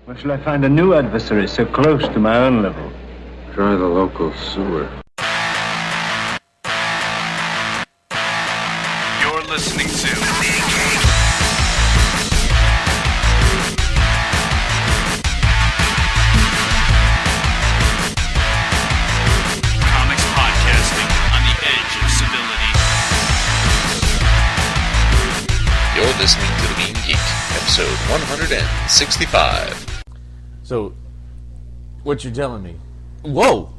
Where shall I find a new adversary so close to my own level? Try the local sewer. You're listening to Comics Podcasting on the edge of civility. You're listening to The Mean Geek, episode 165. So, what you're telling me? Whoa!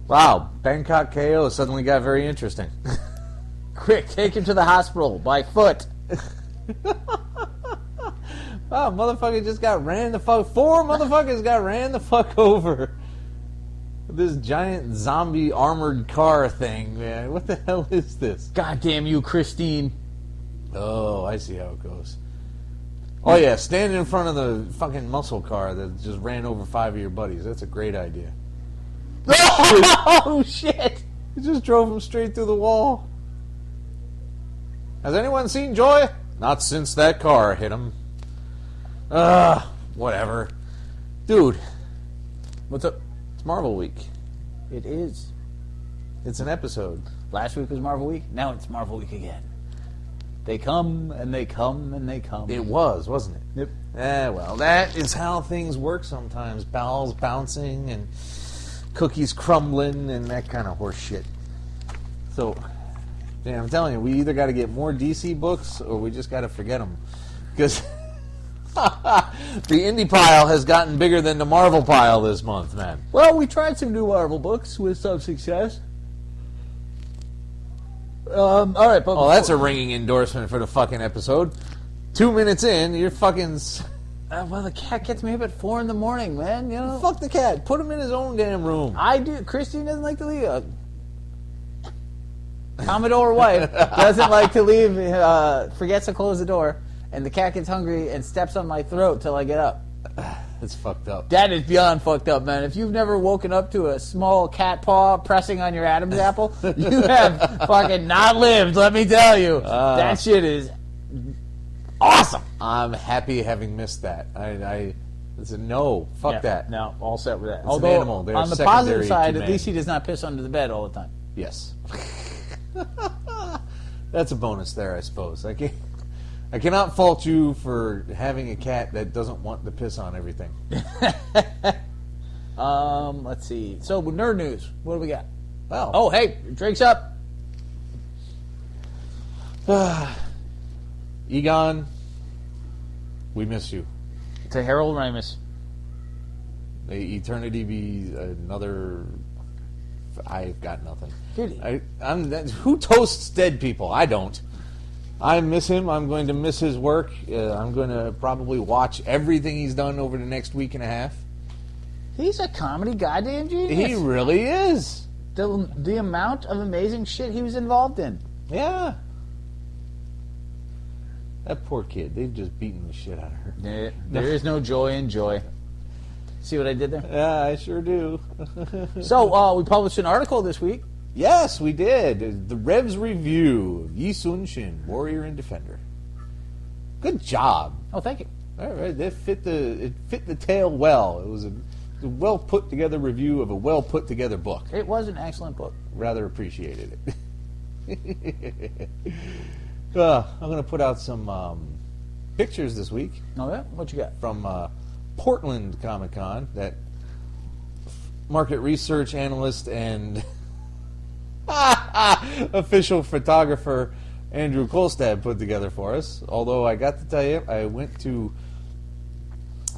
Wow, Bangkok KO suddenly got very interesting. Quick, take him to the hospital by foot. Wow, motherfucker just got ran the fuck. 4 motherfuckers got ran the fuck over. This giant zombie armored car thing, man. What the hell is this? God damn you, Christine. Oh, I see how it goes. Oh yeah, stand in front of the fucking muscle car that just ran over 5 of your buddies. That's a great idea. Oh, shit. He just drove him straight through the wall. Has anyone seen Joy? Not since that car hit him. Whatever. Dude, what's up? It's Marvel Week. It is. It's an episode. Last week was Marvel Week. Now it's Marvel Week again. They come, and they come, and they come. It was, wasn't it? Yep. Well, that is how things work sometimes. Bowels bouncing and cookies crumbling and that kind of horse shit. So, damn, I'm telling you, we either got to get more DC books or we just got to forget them. Because the indie pile has gotten bigger than the Marvel pile this month, man. Well, we tried some new Marvel books with some success. All right, but that's a ringing endorsement for the fucking episode. 2 minutes in, you're fucking... well, the cat gets me up at 4 in the morning, man. You know, Fuck the cat. Put him in his own damn room. I do. Christine doesn't like to leave. Commodore wife doesn't like to leave. Forgets to close the door, and the cat gets hungry and steps on my throat till I get up. That's fucked up. That is beyond fucked up, man. If you've never woken up to a small cat paw pressing on your Adam's apple, you have fucking not lived, let me tell you. That shit is awesome. I'm happy having missed that. I said, no, fuck that. No, all set with that. It's an animal. They're on the secondary positive to side, at man. least he does not piss under the bed all the time. Yes. That's a bonus there, I suppose. I cannot fault you for having a cat that doesn't want to piss on everything. Let's see. So, with nerd news, what do we got? Well, Oh, hey, drinks up. Egon, we miss you. To Harold Ramis. May eternity be another... I've got nothing. Dude. Who toasts dead people? I don't. I miss him. I'm going to miss his work. I'm going to probably watch everything he's done over the next week and a half. He's a comedy goddamn genius. He really is. The amount of amazing shit he was involved in. Yeah. That poor kid. They've just beaten the shit out of her. There is no joy in joy. See what I did there? Yeah, I sure do. So, we published an article this week. Yes, we did. The Revs review of Yi Sun Shin, Warrior and Defender. Good job. Oh, thank you. All right, it fit the tale well. It was a well put together review of a well put together book. It was an excellent book. Rather appreciated it. I'm going to put out some pictures this week Oh, yeah? What you got? from Portland Comic Con that market research analyst and official photographer Andrew Kolstad put together for us. Although I got to tell you, I went to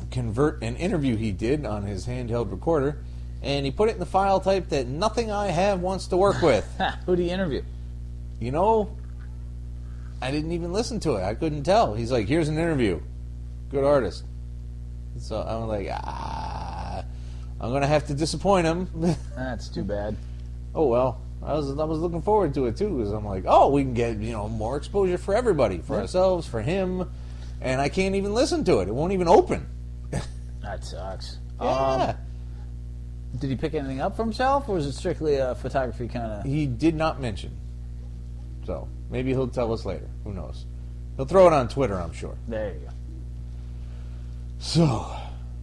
convert an interview he did on his handheld recorder, and he put it in the file type that nothing I have wants to work with. Who do you interview? You know, I didn't even listen to it. I couldn't tell. He's like, here's an interview. Good artist. So I'm like, I'm going to have to disappoint him. That's too bad. Oh, well. I was looking forward to it, too, because I'm like, oh, we can get, more exposure for everybody, for ourselves, for him, and I can't even listen to it. It won't even open. That sucks. Yeah. Did he pick anything up for himself, or was it strictly a photography kind of... He did not mention. So, maybe he'll tell us later. Who knows? He'll throw it on Twitter, I'm sure. There you go. So,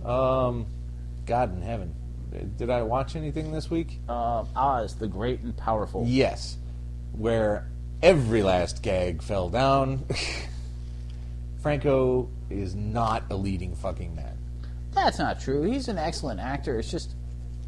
God in heaven. Did I watch anything this week? Oz, the Great and Powerful. Yes. Where every last gag fell down. Franco is not a leading fucking man. That's not true. He's an excellent actor. It's just,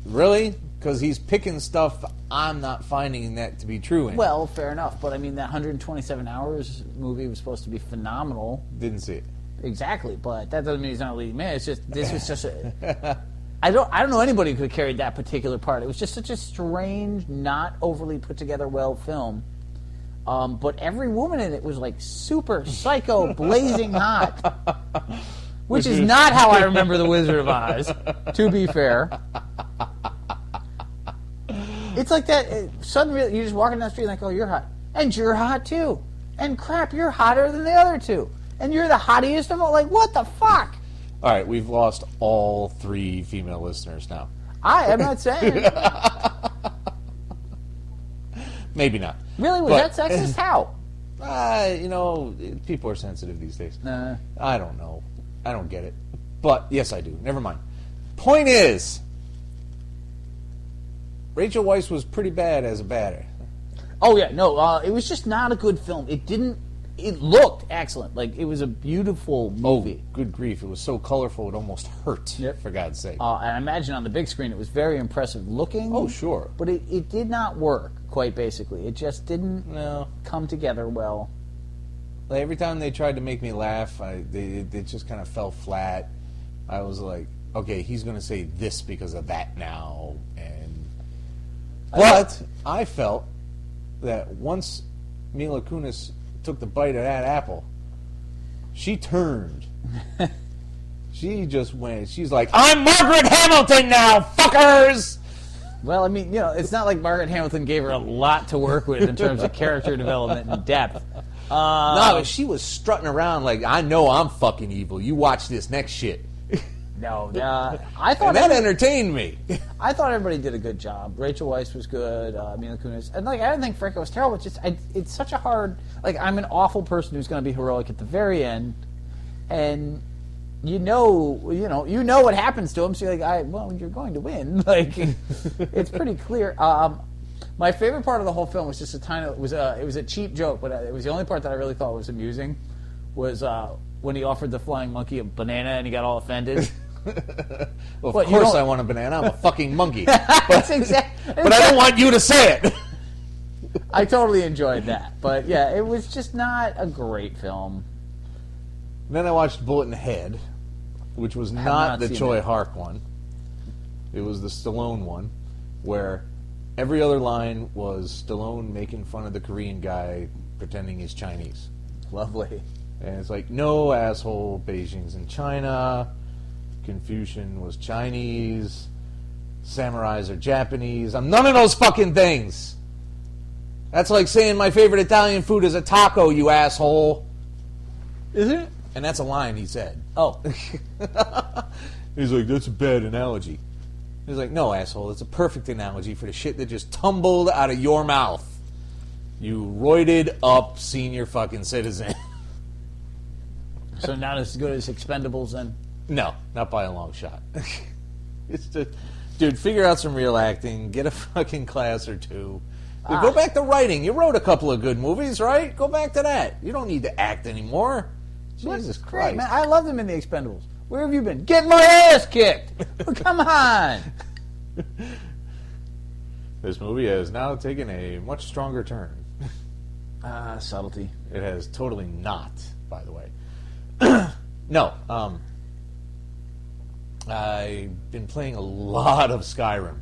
Really? Because he's picking stuff I'm not finding that to be true in. well, fair enough. But I mean, that 127 Hours movie was supposed to be phenomenal. Didn't see it. Exactly, but that doesn't mean he's not a leading man. It's just, this was just a... I don't know anybody who could carry that particular part. It was just such a strange, not overly put together well film. But every woman in it was like super psycho, blazing hot. Which is not how I remember The Wizard of Oz, to be fair. It's like that, suddenly you're just walking down the street like, oh, you're hot. And you're hot too. And crap, you're hotter than the other two. And you're the hottiest of all. Like, what the fuck? All right, we've lost all 3 female listeners now. I'm not saying. Maybe not. Really? Was But- that sexist? How? People are sensitive these days. Nah. I don't know. I don't get it. But, yes, I do. Never mind. Point is, Rachel Weisz was pretty bad as a batter. Oh, yeah, no, it was just not a good film. It looked excellent. Like, it was a beautiful movie. Good grief. It was so colorful it almost hurt, Yep. for God's sake. And I imagine on the big screen it was very impressive looking. Oh, sure. But it did not work, quite basically. It just didn't No. come together well. Like, every time they tried to make me laugh, they just kind of fell flat. I was like, okay, he's going to say this because of that now. But I felt that once Mila Kunis took the bite of that apple, she turned. She just went, she's like, I'm Margaret Hamilton now, fuckers! Well, I mean, it's not like Margaret Hamilton gave her a lot to work with in terms of character development and depth. No, but she was strutting around like, I know I'm fucking evil. You watch this next shit. No, I thought And that entertained me. I thought everybody did a good job. Rachel Weisz was good. Mila Kunis, and I didn't think Franco was terrible. It's just it's such a hard. I'm an awful person who's going to be heroic at the very end, and you know what happens to him. So you're like, you're going to win. It's pretty clear. My favorite part of the whole film was just it was a cheap joke, but it was the only part that I really thought was amusing. Was when he offered the flying monkey a banana and he got all offended. Well, What, of you course don't- I want a banana. I'm a fucking monkey. That's exactly. But I don't want you to say it. I totally enjoyed that, but yeah, it was just not a great film. Then I watched Bullet in the Head, which was have not not the seen Choi it. Hark one. It was the Stallone one, where every other line was Stallone making fun of the Korean guy pretending he's Chinese. Lovely. And it's like, no, asshole, Beijing's in China, Confucian was Chinese, samurais are Japanese. I'm none of those fucking things. That's like saying my favorite Italian food is a taco, you asshole. Is it? And that's a line he said. Oh, He's like, that's a bad analogy. He's like, no, asshole, it's a perfect analogy for the shit that just tumbled out of your mouth. You roided up senior fucking citizen. so not as good as Expendables then. No, not by a long shot. It's just, dude, figure out some real acting, get a fucking class or two. Dude, go back to writing. You wrote a couple of good movies, right? Go back to that. You don't need to act anymore. Jesus Great, Christ. man. I loved him in the Expendables. Where have you been? Getting my ass kicked. Come on. This movie has now taken a much stronger turn. Subtlety. It has totally not, by the way. No, I've been playing a lot of Skyrim.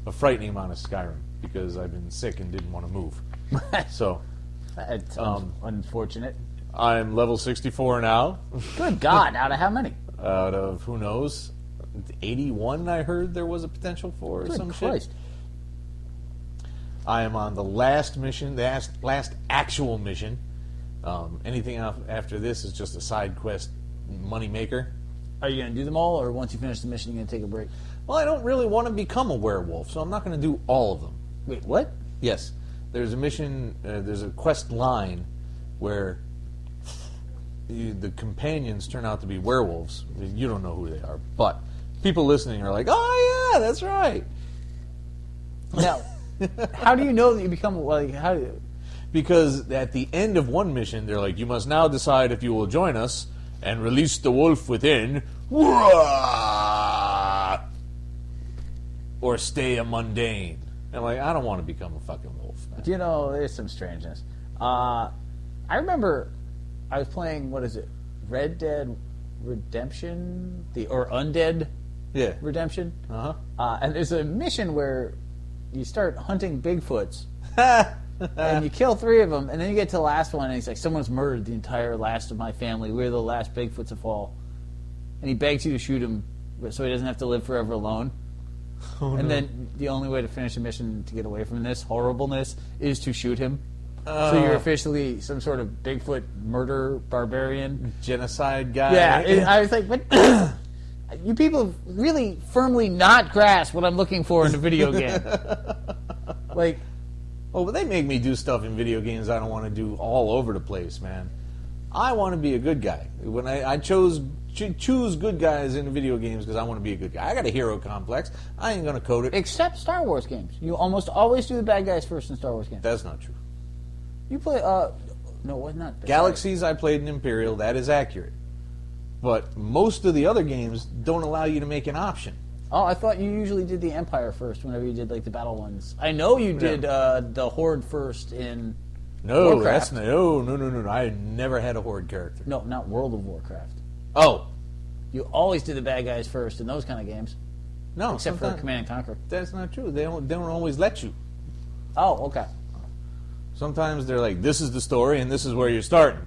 A frightening amount of Skyrim, because I've been sick and didn't want to move. So, That's unfortunate. I'm level 64 now, Good God, out of how many? out of, who knows, 81 I heard there was a potential for, or Good some Christ. shit. I am on the last mission, the last actual mission. Anything after this is just a side quest money maker. Are you going to do them all, or once you finish the mission, you're going to take a break? Well, I don't really want to become a werewolf, so I'm not going to do all of them. Wait, what? Yes, there's a mission, there's a quest line where the companions turn out to be werewolves. You don't know who they are, but people listening are like, "Oh yeah, that's right." Now, how do you know that you become like? How do you? Because at the end of one mission, they're like, "You must now decide if you will join us and release the wolf within, or stay a mundane." And I'm like, I don't want to become a fucking wolf, man. You know, there's some strangeness. I remember I was playing, what is it, Red Dead Redemption, or Undead Yeah. Redemption, Uh-huh. and there's a mission where you start hunting Bigfoots. And you kill 3 of them, and then you get to the last one, and he's like, "Someone's murdered the entire last of my family. We're the last Bigfoots of all." And he begs you to shoot him so he doesn't have to live forever alone. And then the only way to finish a mission to get away from this horribleness is to shoot him. So you're officially some sort of Bigfoot murder barbarian. Genocide guy. Yeah, I was like, but you people have really firmly not grasped what I'm looking for in a video game. Like, Oh, but they make me do stuff in video games I don't want to do all over the place, man. I want to be a good guy. When I choose good guys in video games because I want to be a good guy. I got a hero complex. I ain't gonna code it. except Star Wars games. You almost always do the bad guys first in Star Wars games. That's not true. You play, no, what not? Galaxies, I played in Imperial. That is accurate. But most of the other games don't allow you to make an option. Oh, I thought you usually did the Empire first whenever you did like the battle ones. I know you did the Horde first in No, Warcraft. that's no. I never had a Horde character. No, not World of Warcraft. Oh, You always do the bad guys first in those kind of games, no. except for sometimes- Command and Conquer. That's not true. They don't always let you. Oh, okay. Sometimes they're like, this is the story and this is where you're starting.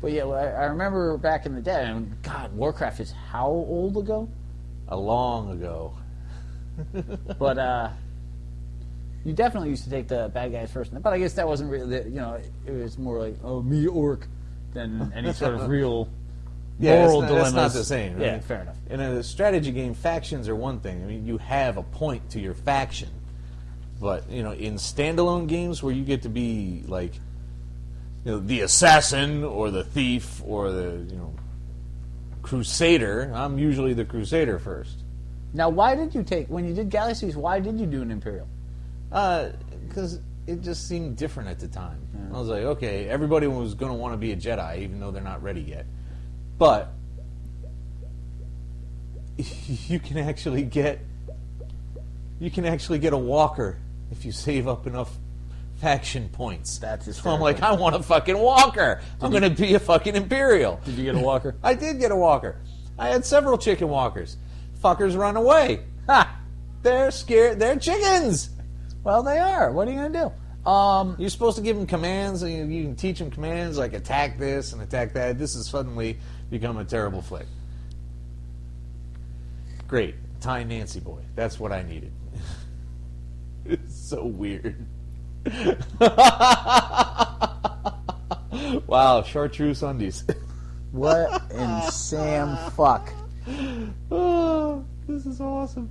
But yeah, well, I remember back in the day, and God, Warcraft is how old ago? Long ago. But you definitely used to take the bad guys first. But I guess that wasn't really, it was more like, oh, me orc, than any sort of real moral that's dilemmas. not the same. Yeah, fair enough. In a strategy game, factions are one thing. I mean, you have a point to your faction. But, in standalone games where you get to be, like, the assassin or the thief or the, crusader, I'm usually the crusader first. Now, why did you take, when you did Galaxies, why did you do an Imperial? Because it just seemed different at the time. I was like, okay, everybody was going to want to be a Jedi, even though they're not ready yet. But you can actually get a walker if you save up enough faction points. That's so I'm like, hysterical. I want a fucking walker. I'm going to be a fucking Imperial. Did you get a walker? I did get a walker. I had several chicken walkers. Fuckers run away. Ha! They're scared. They're chickens. Well, they are. What are you going to do? You're supposed to give them commands, and you can teach them commands like attack this and attack that. This has suddenly become a terrible flick. Great. Ty Nancy boy. That's what I needed. It's so weird. Wow, chartreuse undies. What in Sam fuck? Oh, this is awesome.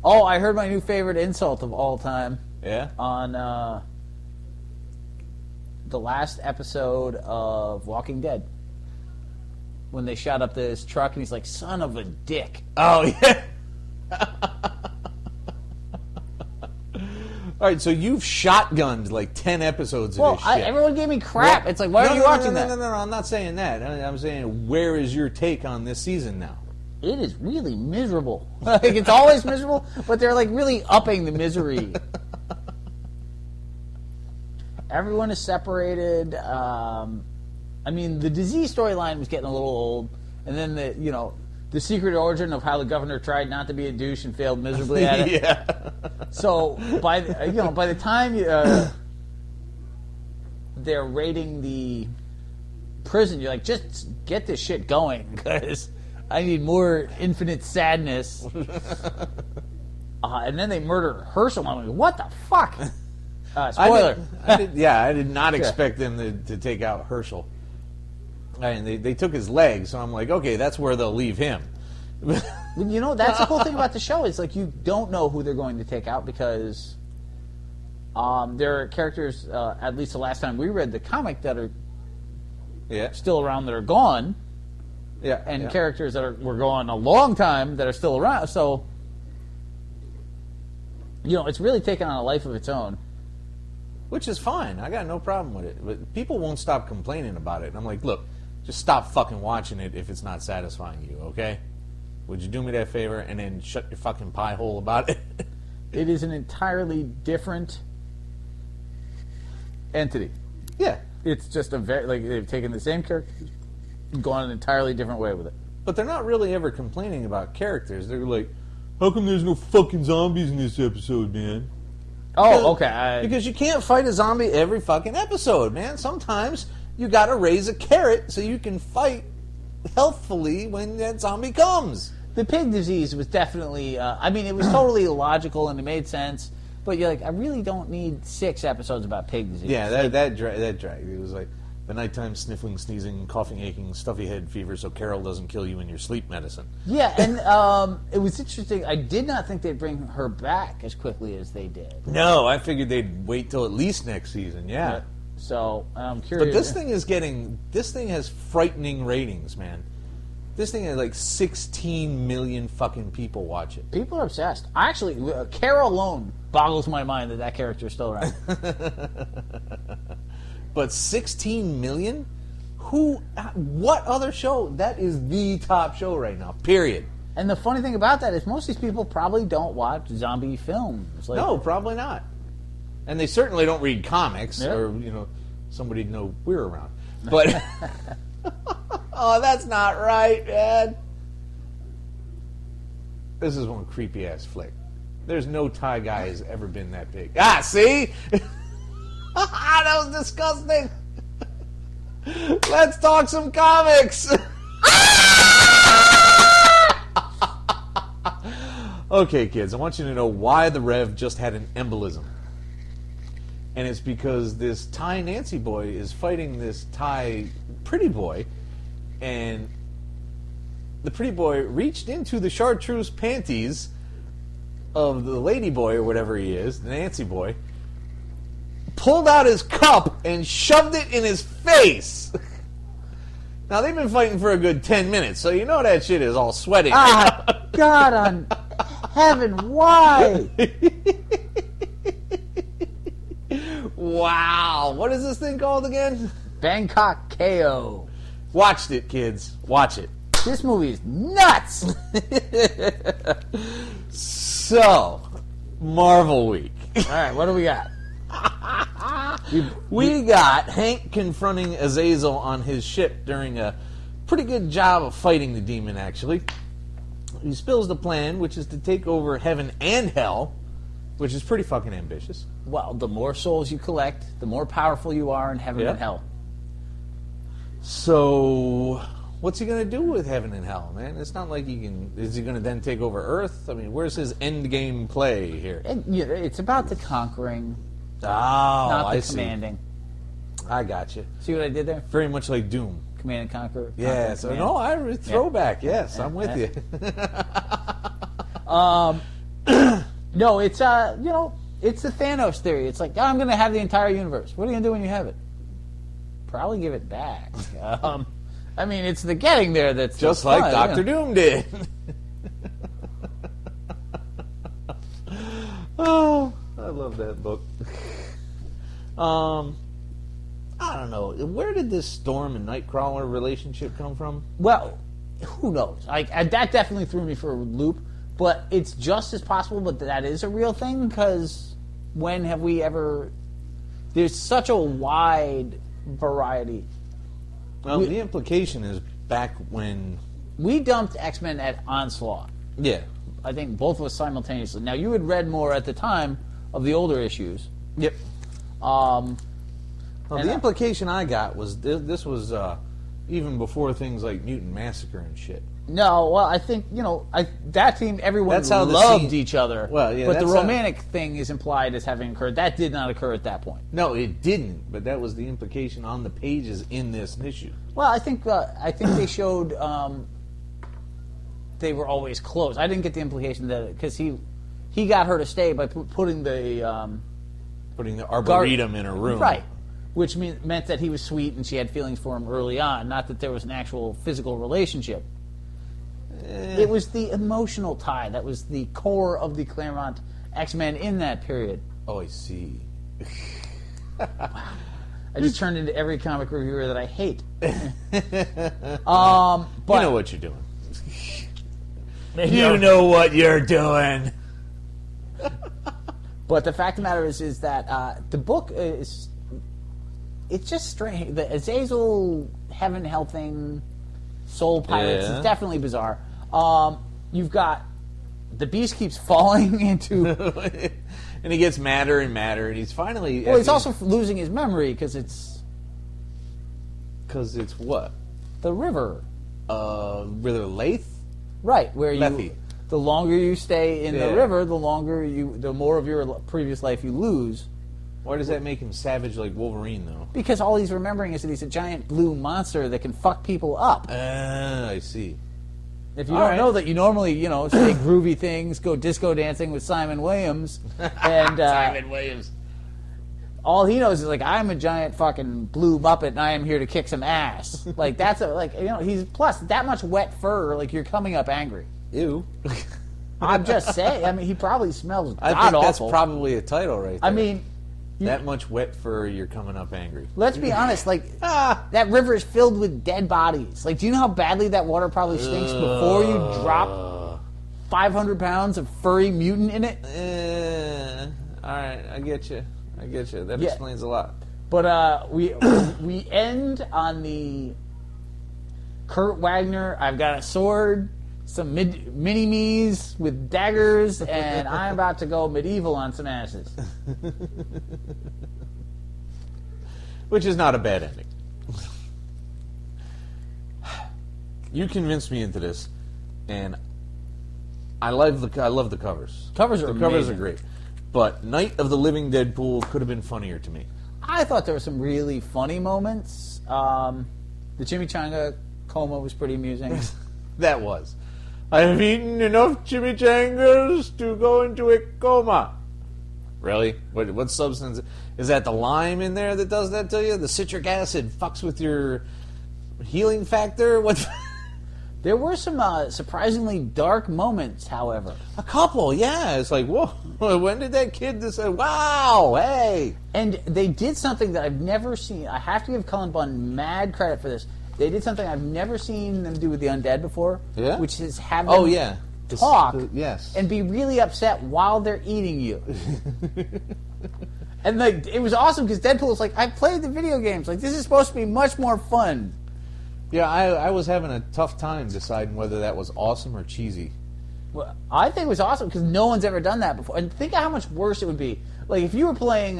Oh, I heard my new favorite insult of all time Yeah? on the last episode of Walking Dead. When they shot up this truck and he's like, son of a dick. Oh, yeah. All right, so you've shotgunned like 10 episodes of Well, this shit. everyone gave me crap. What? It's like, why No, are you no, watching no, that? No, I'm not saying that. I'm saying, where is your take on this season now? It is really miserable. Like, it's always miserable, but they're like really upping the misery. Everyone is separated. I mean, the disease storyline was getting a little old, and then the secret origin of how the governor tried not to be a douche and failed miserably at it. Yeah. So by the time they're raiding the prison, you're like, just get this shit going because I need more infinite sadness. And then they murder Herschel. I'm like, what the fuck? Spoiler. I did not expect them to take out Herschel. And they took his leg, so I'm like, okay, that's where they'll leave him. That's the cool thing about the show. It's like you don't know who they're going to take out because there are characters, at least the last time we read the comic, that are Yeah. still around that are gone, Yeah. and yeah. characters that were gone a long time that are still around. So, it's really taken on a life of its own. Which is fine. I got no problem with it. But people won't stop complaining about it. And I'm like, look, just stop fucking watching it if it's not satisfying you, okay? Would you do me that favor and then shut your fucking pie hole about it? It is an entirely different entity. Yeah. It's just they've taken the same character and gone an entirely different way with it. But they're not really ever complaining about characters. They're like, how come there's no fucking zombies in this episode, man? Oh, okay. Because you can't fight a zombie every fucking episode, man. Sometimes you gotta raise a carrot so you can fight healthfully when that zombie comes. The pig disease was definitely, it was totally illogical and it made sense, but you're like, I really don't need 6 episodes about pig disease. Yeah, that dragged. It was like the nighttime sniffling, sneezing, coughing, aching, stuffy head fever so Carol doesn't kill you in your sleep medicine. Yeah, and it was interesting. I did not think they'd bring her back as quickly as they did. No, I figured they'd wait till at least next season, yeah. So, I'm curious. But this thing has frightening ratings, man. This thing has like 16 million fucking people watch it. People are obsessed. Actually, Carol alone boggles my mind that character is still around. But 16 million? What other show? That is the top show right now, period. And the funny thing about that is most of these people probably don't watch zombie films. No, probably not. And they certainly don't read comics, Yeah. or, somebody know we're around. But, oh, that's not right, man. This is one creepy-ass flick. There's no Thai guy who's ever been that big. Ah, see? That was disgusting. Let's talk some comics. Okay, kids, I want you to know why the Rev just had an embolism. And it's because this Thai Nancy boy is fighting this Thai pretty boy, and the pretty boy reached into the chartreuse panties of the lady boy, or whatever he is, the Nancy boy, pulled out his cup and shoved it in his face. Now, they've been fighting for a good 10 minutes, so you know that shit is all sweaty. Ah, God on heaven, why? Wow. What is this thing called again? Bangkok KO. Watched it, kids. Watch it. This movie is nuts. So, Marvel Week. All right, what do we got? We got Hank confronting Azazel on his ship during a pretty good job of fighting the demon, actually. He spills the plan, which is to take over heaven and hell, which is pretty fucking ambitious. Well, the more souls you collect, the more powerful you are in heaven Yeah. and hell. So, what's he going to do with heaven and hell, man? It's not like he can... Is he going to then take over Earth? I mean, where's his end game play here? It's about the conquering, Oh, not the I see. commanding. I got you. See what I did there? Very much like Doom. Command and conquer. Yeah, conquer, so command. no, throwback. Yes, Yeah, I'm with yeah. you. No, it's it's the Thanos theory. It's like, I'm going to have the entire universe. What are you going to do when you have it? Probably give it back. It's the getting there that's Just fun, like Doctor Doom did. Oh, I love that book. I don't know. Where did this Storm and Nightcrawler relationship come from? Well, who knows? That definitely threw me for a loop. But it's just as possible, but that is a real thing, because when have we ever... There's such a wide variety. Well, the implication is back when... We dumped X-Men at Onslaught. Yeah. I think both of us simultaneously. Now, you had read more at the time of the older issues. Yep. And The implication I got was this was even before things like Mutant Massacre and shit. No, well, I think, that team, everyone That's how the loved scene- each other. Well, yeah, but the that's how- romantic thing is implied as having occurred. That did not occur at that point. No, it didn't, but that was the implication on the pages in this issue. Well, I think they showed they were always close. I didn't get the implication that because he got her to stay by putting the Putting the Arboretum in a room. right. which meant that he was sweet and she had feelings for him early on, not that there was an actual physical relationship. It was the emotional tie that was the core of the Claremont X-Men in that period. Oh, I see. I just turned into every comic reviewer that I hate. But You know what you're doing. You know what you're doing. But the fact of the matter is that the book is... It's just strange. The Azazel heaven hell thing, soul pirates, Yeah. is definitely bizarre. You've got... The Beast keeps falling into... And he gets madder and madder, and he's finally... Well, he's also losing his memory because it's Because it's what? the river. River Lathe? Right, where Lethe. the longer you stay in Yeah. the river, the more of your previous life you lose. Why does that make him savage like Wolverine, though? Because all he's remembering is that he's a giant blue monster that can fuck people up. I see. If you All don't right. know that, you normally, say groovy things, go disco dancing with Simon Williams, and Williams. all he knows is, like, I'm a giant fucking blue Muppet and I am here to kick some ass. Like, he's, plus, that much wet fur, like, you're coming up angry. Ew. I'm just saying, I mean, he probably smells I think god that's awful. probably a title right there. I mean, that much wet fur, you're coming up angry. let's be honest, like, that river is filled with dead bodies. Like, do you know how badly that water probably stinks before you drop 500 pounds of furry mutant in it? All right, I get you. That Yeah. explains a lot. But we end on the Kurt Wagner, I've got a sword, some mini-me's with daggers, and I'm about to go medieval on some asses. Which is not a bad ending. You convinced me into this, and I love the covers. Covers are The covers are amazing. great. But Night of the Living Deadpool could have been funnier to me. I thought there were some really funny moments. The chimichanga coma was pretty amusing. That was. I have eaten enough chimichangas to go into a coma. Really? What substance? Is that the lime in there that does that to you? The citric acid fucks with your healing factor? What? There were some surprisingly dark moments, however. A couple, yeah. It's like, whoa, when did that kid decide? Wow, hey. And they did something that I've never seen. I have to give Cullen Bunn mad credit for this. They did something I've never seen them do with the undead before. Yeah? Which is have them Oh, yeah. talk Yes. and be really upset while they're eating you. And like it was awesome because Deadpool's like, I've played the video games. Like, this is supposed to be much more fun. Yeah, I was having a tough time deciding whether that was awesome or cheesy. Well, I think it was awesome because no one's ever done that before. And think of how much worse it would be. Like, if you were playing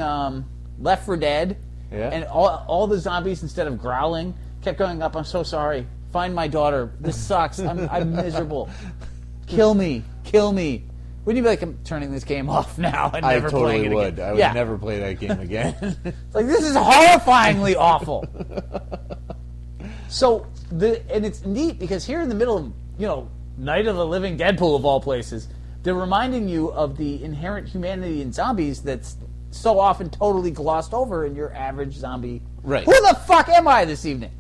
Left 4 Dead, Yeah. and all the zombies, instead of growling, kept going up, I'm so sorry. Find my daughter. This sucks. I'm miserable. Kill me. Wouldn't you be like, I'm turning this game off now and I never playing totally it would. again? I would Yeah. never play that game again. It's like, this is horrifyingly awful. So, and it's neat because here in the middle of, Night of the Living Deadpool of all places, they're reminding you of the inherent humanity in zombies that's so often totally glossed over in your average zombie. Right. Who the fuck am I this evening?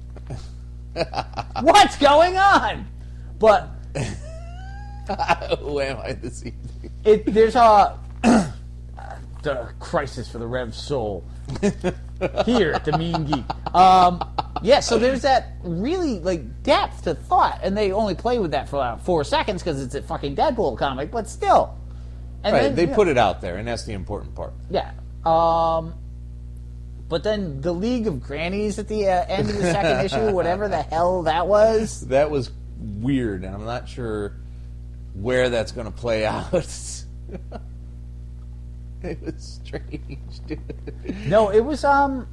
What's going on? But Who am I this evening? there's a the crisis for the Rev soul here at the Mean Geek. Yeah, so there's that really like depth to thought, and they only play with that for about 4 seconds because it's a fucking Deadpool comic, but still. And Right, then, they put it out there, and that's the important part. Yeah. But then the League of Grannies at the end of the second issue, whatever the hell that was. That was weird, and I'm not sure where that's going to play out. It was strange, dude. No, it was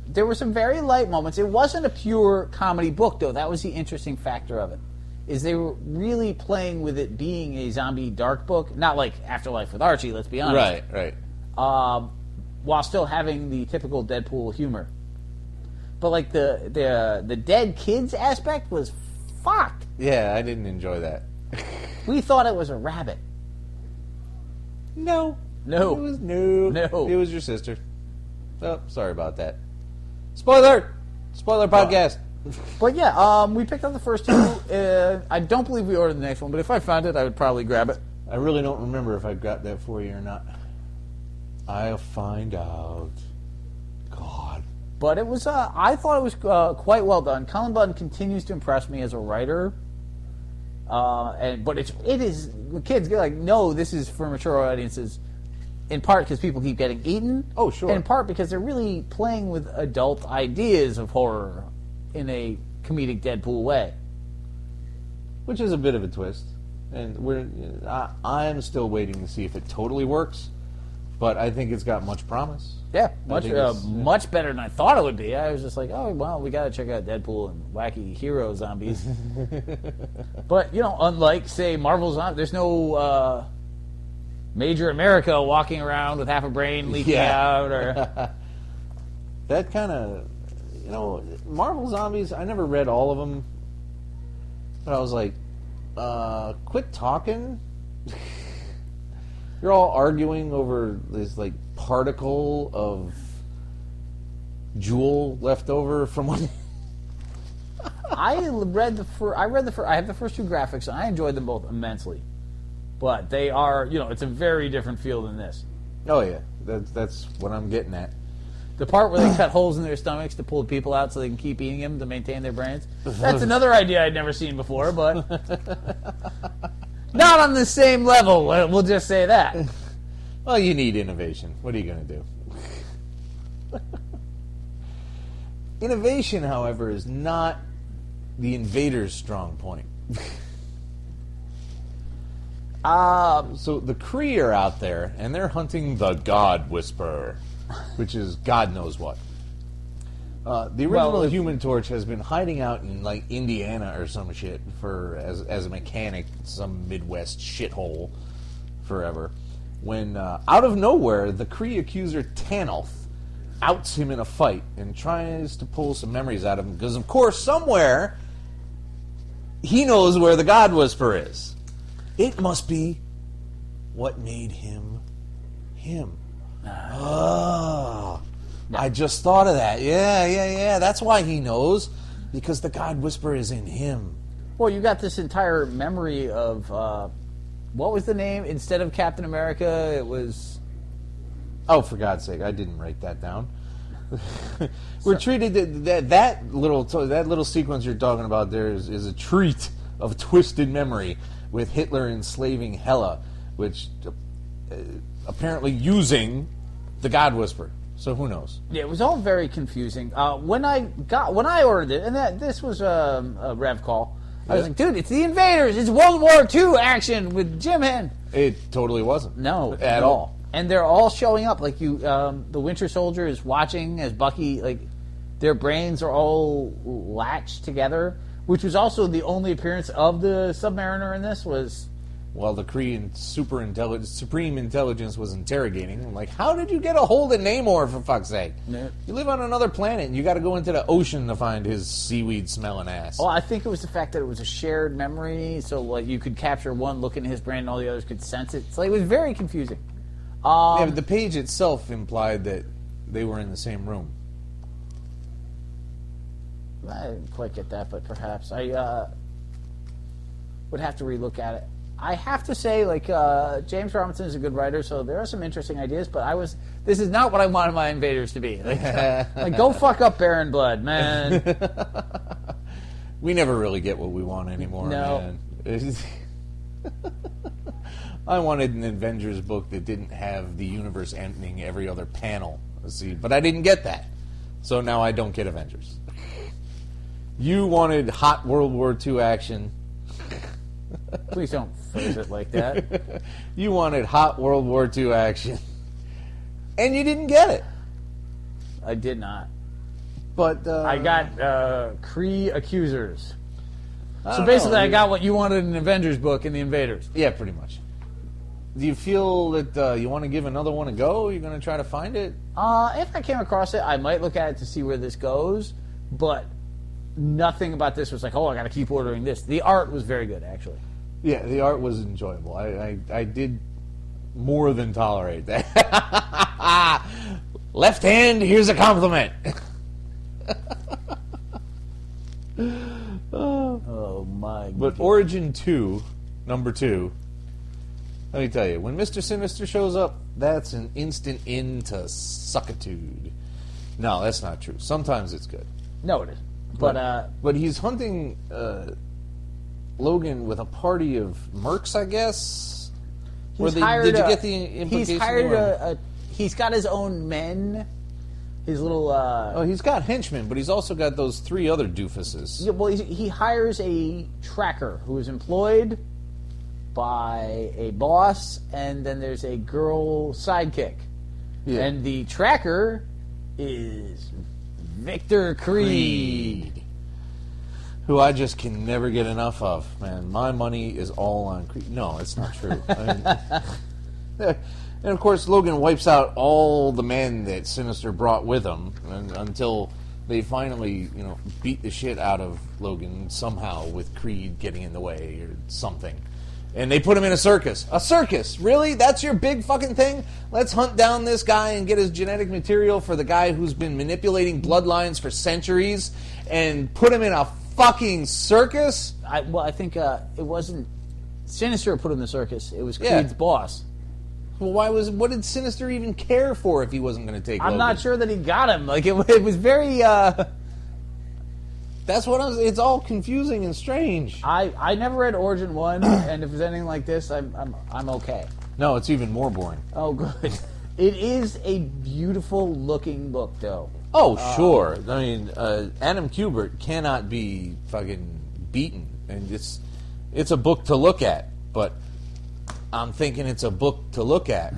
there were some very light moments. It wasn't a pure comedy book though. That was the interesting factor of it. Is they were really playing with it being a zombie dark book, not like Afterlife with Archie, let's be honest. Right. While still having the typical Deadpool humor. But like the dead kids aspect was fucked. Yeah, I didn't enjoy that. We thought it was a rabbit. No. No. It was no. No. It was your sister. Oh, sorry about that. Spoiler podcast. But yeah, we picked up the first two. I don't believe we ordered the next one, but if I found it, I would probably grab it. I really don't remember if I got that for you or not. I'll find out. God. But it was, I thought it was quite well done. Colin Bunn continues to impress me as a writer. But it is, the kids get like, no, this is for mature audiences. In part because people keep getting eaten. Oh, sure. And in part because they're really playing with adult ideas of horror in a comedic Deadpool way. Which is a bit of a twist. And I'm still waiting to see if it totally works. But I think it's got much promise. Yeah, much better than I thought it would be. I was just like, oh, well, we got to check out Deadpool and wacky hero zombies. But, unlike, say, Marvel Zombies, there's no Major America walking around with half a brain leaking out. Or that kind of, Marvel Zombies, I never read all of them. But I was like, quit talking. You're all arguing over this particle of jewel left over from one. I have the first two graphics, and I enjoyed them both immensely. But they are, it's a very different feel than this. Oh yeah, that's what I'm getting at. The part where they cut holes in their stomachs to pull people out so they can keep eating them to maintain their brains. That's another idea I'd never seen before, but not on the same level. We'll just say that. Well, you need innovation. What are you going to do? Innovation, however, is not the invader's strong point. So the Kree are out there, and they're hunting the God Whisperer, which is God knows what. The original Human Torch has been hiding out in Indiana or some shit as a mechanic, some Midwest shithole, forever. When out of nowhere, the Kree accuser Tanalth outs him in a fight and tries to pull some memories out of him because, of course, somewhere he knows where the God Whisperer is. It must be what made him him. Oh. I just thought of that. Yeah. That's why he knows. Because the God Whisperer is in him. Well, you got this entire memory of... what was the name? Instead of Captain America, it was... Oh, for God's sake, I didn't write that down. We're treated... That little sequence you're talking about there is a treat of twisted memory with Hitler enslaving Hela, which apparently using the God Whisperer. So who knows? Yeah, it was all very confusing. When I ordered it, and this was a rev call, I was like, dude, it's the Invaders. It's World War II action with Jim Henson. It totally wasn't. No. At all. And they're all showing up. The Winter Soldier is watching as Bucky, their brains are all latched together, which was also the only appearance of the Submariner in this was... While the Kree Supreme Intelligence was interrogating him, how did you get a hold of Namor, for fuck's sake? Yeah. You live on another planet, and you got to go into the ocean to find his seaweed-smelling ass. Well, I think it was the fact that it was a shared memory, so you could capture one, look into his brain, and all the others could sense it. So it was very confusing. Yeah, but the page itself implied that they were in the same room. I didn't quite get that, but perhaps I would have to relook at it. I have to say, James Robinson is a good writer, so there are some interesting ideas, but this is not what I wanted my Invaders to be. Go fuck up Baron Blood, man. We never really get what we want anymore, no. Man. I wanted an Avengers book that didn't have the universe ending every other panel. But I didn't get that. So now I don't get Avengers. You wanted hot World War II action. Please don't phrase it like that. You wanted hot World War II action. And you didn't get it. I did not. But I got Kree accusers. So basically I got what you wanted in an Avengers book in the Invaders. Yeah, pretty much. Do you feel that you want to give another one a go? You're going to try to find it? If I came across it, I might look at it to see where this goes. But nothing about this was I got to keep ordering this. The art was very good, actually. Yeah, the art was enjoyable. I did more than tolerate that. Left hand, here's a compliment. my But Origin 2, number 2, let me tell you, when Mr. Sinister shows up, that's an instant into suckitude. No, that's not true. Sometimes it's good. No, it is. But he's hunting Logan with a party of mercs, I guess? did you get the implication? He's hired he's got his own men. His little... Oh, he's got henchmen, but he's also got those 3 other doofuses. Yeah, well, he hires a tracker who is employed by a boss, and then there's a girl sidekick. Yeah. And the tracker is Victor Creed. Who I just can never get enough of, man. My money is all on Creed. No, it's not true. And of course, Logan wipes out all the men that Sinister brought with him until they finally, beat the shit out of Logan somehow with Creed getting in the way or something. And they put him in a circus. A circus? Really? That's your big fucking thing? Let's hunt down this guy and get his genetic material for the guy who's been manipulating bloodlines for centuries and put him in a fucking circus? I think it wasn't Sinister who put him in the circus. It was Creed's boss. Well, what did Sinister even care for if he wasn't going to take Logan? I'm not sure that he got him. Like, it was very... That's what it's all confusing and strange. I never read Origin 1, and if it's anything like this, I'm okay. No, it's even more boring. Oh, good. It is a beautiful looking book, though. Oh, sure. I mean, Adam Kubert cannot be fucking beaten, and it's a book to look at, but I'm thinking it's a book to look at.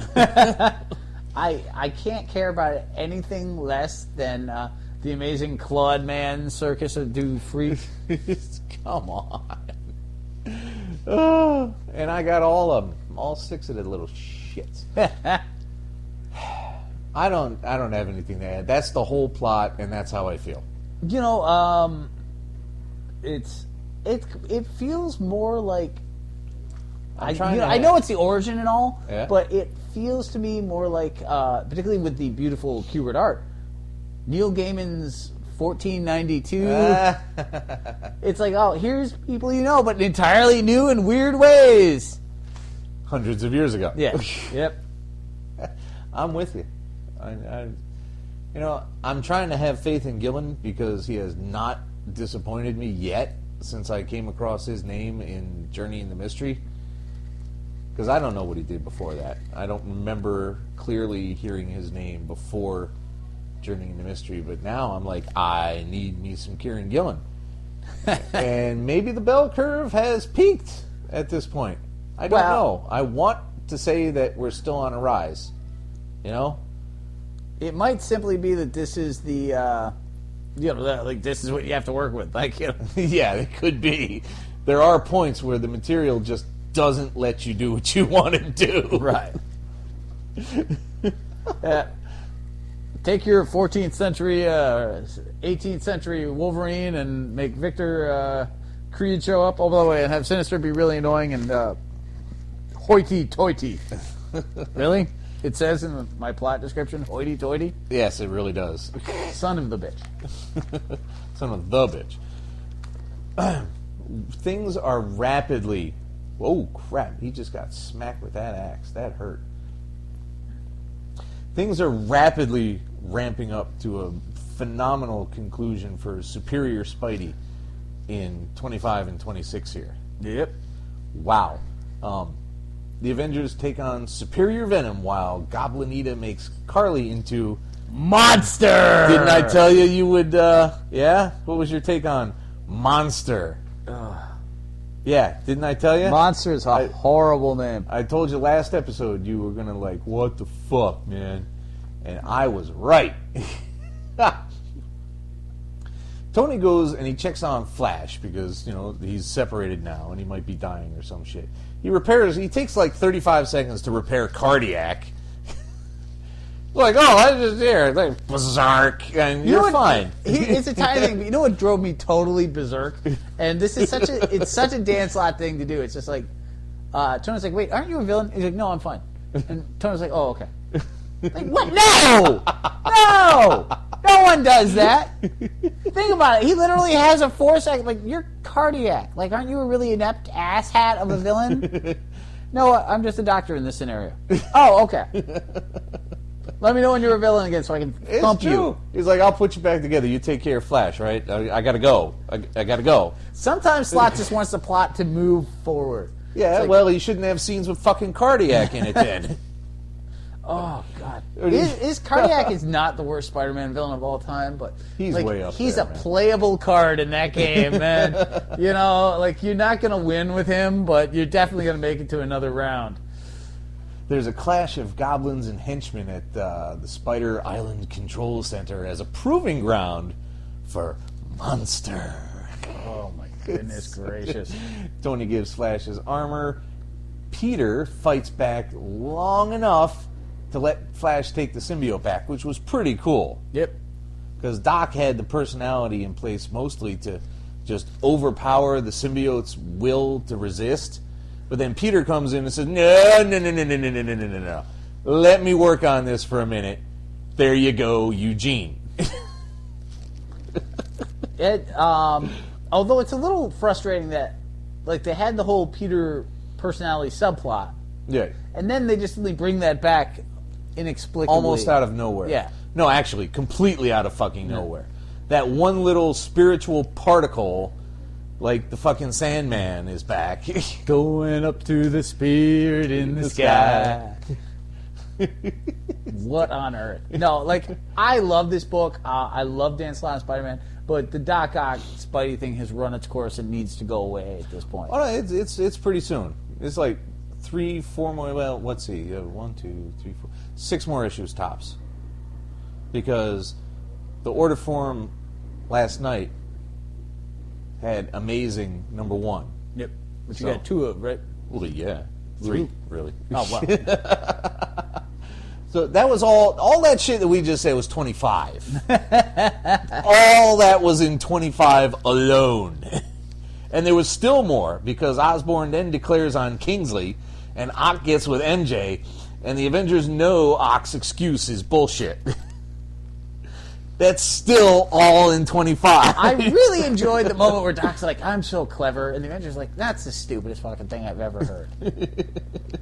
I can't care about anything less than the amazing Claude Man Circus of Du Freak. Come on. Oh, and I got all of them, all 6 of the little shits. I don't have anything to add. That's the whole plot, and that's how I feel. It feels more like I know it's the origin and all, yeah. but it feels to me more like, particularly with the beautiful Kubert art, Neil Gaiman's 1492. It's like, oh, here's people but entirely new in weird ways. Hundreds of years ago. Yeah. Yep. I'm with you. I'm trying to have faith in Gillen because he has not disappointed me yet since I came across his name in Journey in the Mystery. Because I don't know what he did before that. I don't remember clearly hearing his name before Journey in the Mystery, but now I'm like, I need me some Kieran Gillen. And maybe the bell curve has peaked at this point. I don't know. I want to say that we're still on a rise. It might simply be that this is the, this is what you have to work with. Yeah, it could be. There are points where the material just doesn't let you do what you want to do. Right. Take your 14th century, 18th century Wolverine and make Victor Creed show up. Oh, by the way, and have Sinister be really annoying and hoity-toity. Really? It says in my plot description, hoity-toity? Yes, it really does. Son of the bitch. Son of the bitch. Things are rapidly... Oh, crap. He just got smacked with that axe. That hurt. Things are rapidly ramping up to a phenomenal conclusion for Superior Spidey in 25 and 26 here. Yep. Wow. The Avengers take on Superior Venom while Goblinita makes Carly into... Monster! Didn't I tell you would, yeah? What was your take on Monster? Yeah, didn't I tell you? Monster is a horrible name. I told you last episode you were going to what the fuck, man? And I was right. Tony goes and he checks on Flash because, he's separated now and he might be dying or some shit. He takes 35 seconds to repair Cardiac. I just here, berserk, and you're fine. It's a tiny thing, but you know what drove me totally berserk? And this is such a Dan Slott thing to do. It's just Tony's like, wait, aren't you a villain? He's like, no, I'm fine. And Tony's like, oh, okay. What? No! No! No one does that. Think about it. He literally has a 4-second, like, you're cardiac. Like, aren't you a really inept asshat of a villain? No, I'm just a doctor in this scenario. Oh, okay. Let me know when you're a villain again so I can thump you. He's like, I'll put you back together. You take care of Flash, right? I gotta go. I gotta go. Sometimes Slott just wants the plot to move forward. Yeah, like- well, he shouldn't have scenes with fucking Cardiac in it then. Oh, God. His Cardiac is not the worst Spider-Man villain of all time, but He's like, way up he's there, a man. playable card in that game, man. You know, like, you're not going to win with him, but you're definitely going to make it to another round. There's a clash of goblins and henchmen at the Spider Island Control Center as a proving ground for Monster. Oh, my goodness gracious. Tony gives Flash his armor. Peter fights back long enough to let Flash take the symbiote back, which was pretty cool. Yep. Because Doc had the personality in place mostly to just overpower the symbiote's will to resist. But then Peter comes in and says, no. Let me work on this for a minute. There you go, Eugene. Although it's a little frustrating that, like, they had the whole Peter personality subplot, Yeah. and then they just suddenly bring that back inexplicably. Almost out of nowhere. Yeah. No, actually, completely out of fucking nowhere. That one little spiritual particle, like the fucking Sandman, is back. Going up to the spirit in the sky. What on earth? No, like, I love this book. I love Dan Slott and Spider-Man, but the Doc Ock Spidey thing has run its course and needs to go away at this point. Oh, no, it's pretty soon. It's like 3-4 more. Well, let's see. 1, 2, 3, 4, 6 more issues tops. Because the order form last night had amazing #1. Yep. But So- you got 2 of, right? Well, yeah, 3 really. Oh, wow. So that was all that shit that we just said was 25. All that was in 25 alone. And there was still more, because Osborn then declares on Kingsley, and Ock gets with MJ, and the Avengers know Ock's excuse is bullshit. That's still all in 25. I really enjoyed the moment where Doc's like, I'm so clever, and the Avengers like, that's the stupidest fucking thing I've ever heard.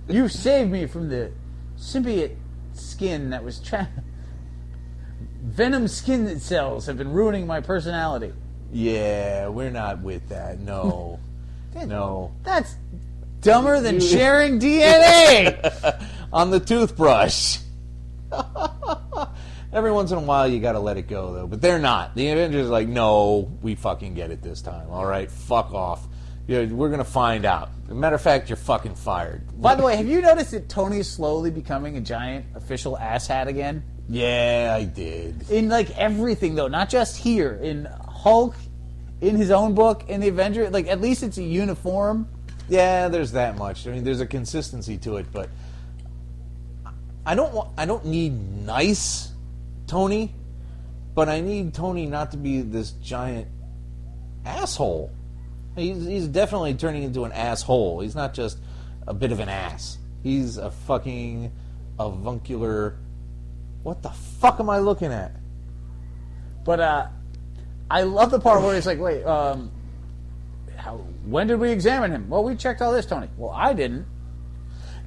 You saved me from the symbiote skin that was Venom skin cells have been ruining my personality. Yeah, we're not with that. No. No. That's dumber than sharing DNA. On the toothbrush. Every once in a while, you got to let it go, though. But they're not. The Avengers are like, no, we fucking get it this time. All right, fuck off. Yeah, we're going to find out. As a matter of fact, you're fucking fired. By the way, have you noticed that Tony is slowly becoming a giant official asshat again? Yeah, I did. In, like, everything, though. Not just here. In Hulk, in his own book, in the Avenger. Like, at least it's a uniform. Yeah, there's that much. I mean, there's a consistency to it, but I don't need nice Tony, but I need Tony not to be this giant asshole. He's definitely turning into an asshole. He's not just a bit of an ass. He's a fucking avuncular. What the fuck am I looking at? But I love the part where he's like, wait, when did we examine him? Well, we checked all this, Tony. Well, I didn't.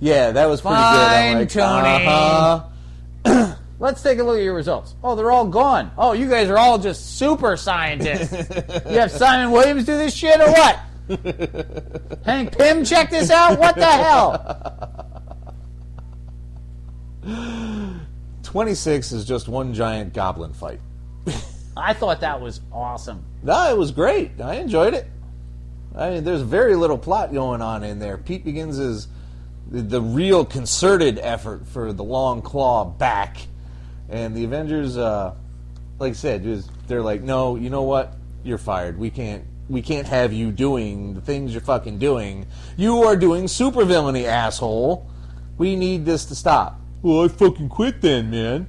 Yeah, that was pretty Fine, good. I'm like, Tony. Let's take a look at your results. Oh, they're all gone. Oh, you guys are all just super scientists. You have Simon Williams do this shit or what? Hank Pym check this out? What the hell? 26 is just one giant goblin fight. I thought that was awesome. No, it was great. I enjoyed it. I mean, there's very little plot going on in there. Pete begins the real concerted effort for the Long Claw back. And the Avengers, like I said, they're like, no, you know what? You're fired. We can't have you doing the things you're fucking doing. You are doing supervillainy, asshole. We need this to stop. Well, I fucking quit then, man.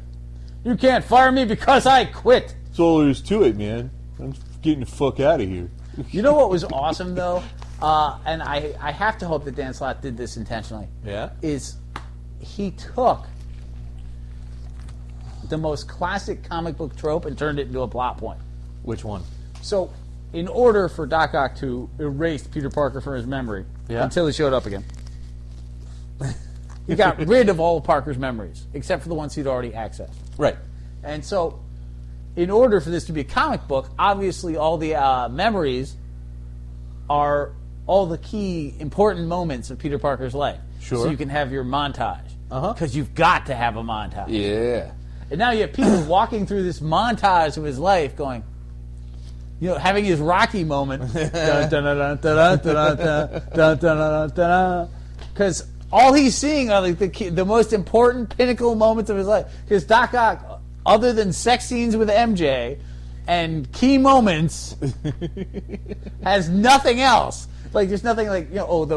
You can't fire me because I quit. That's all there is to it, man. I'm getting the fuck out of here. You know what was awesome, though? And I have to hope that Dan Slott did this intentionally. Yeah? Is he took the most classic comic book trope and turned it into a plot point. Which one? So, in order for Doc Ock to erase Peter Parker from his memory until he showed up again, he got rid of all of Parker's memories, except for the ones he'd already accessed. Right. And so, in order for this to be a comic book, obviously all the memories are all the key important moments of Peter Parker's life. Sure. So you can have your montage. Uh-huh. Because you've got to have a montage. Yeah. And now you have people walking through this montage of his life going, having his Rocky moment. Because all he's seeing are like the most important pinnacle moments of his life. Because Doc Ock, other than sex scenes with MJ and key moments, has nothing else. Like, there's nothing like,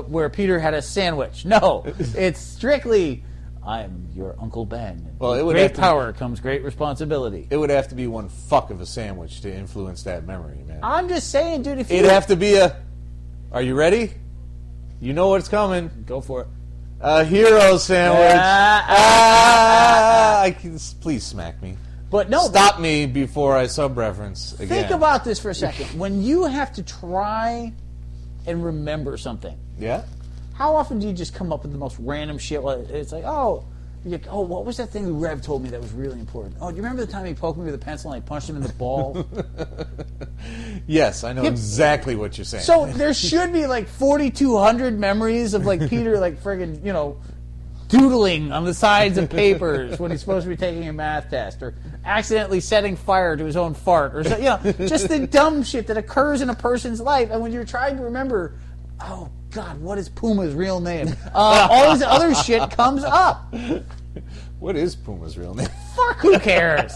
where Peter had a sandwich. No. It's strictly, I'm your Uncle Ben. Well, it would great have to power comes great responsibility. It would have to be one fuck of a sandwich to influence that memory, man. I'm just saying, dude, if you... It'd have to be are you ready? You know what's coming. Go for it. A hero sandwich. Please smack me. But no. Stop me before I sub-reference again. Think about this for a second. When you have to try and remember something, Yeah? how often do you just come up with the most random shit? It's like, what was that thing Rev told me that was really important? Oh, do you remember the time he poked me with a pencil and I punched him in the ball? Yes, I know exactly what you're saying. So there should be like 4,200 memories of like Peter like friggin', doodling on the sides of papers when he's supposed to be taking a math test, or accidentally setting fire to his own fart, or just the dumb shit that occurs in a person's life. And when you're trying to remember, oh God, what is Puma's real name? All this other shit comes up. What is Puma's real name? Fuck, who cares?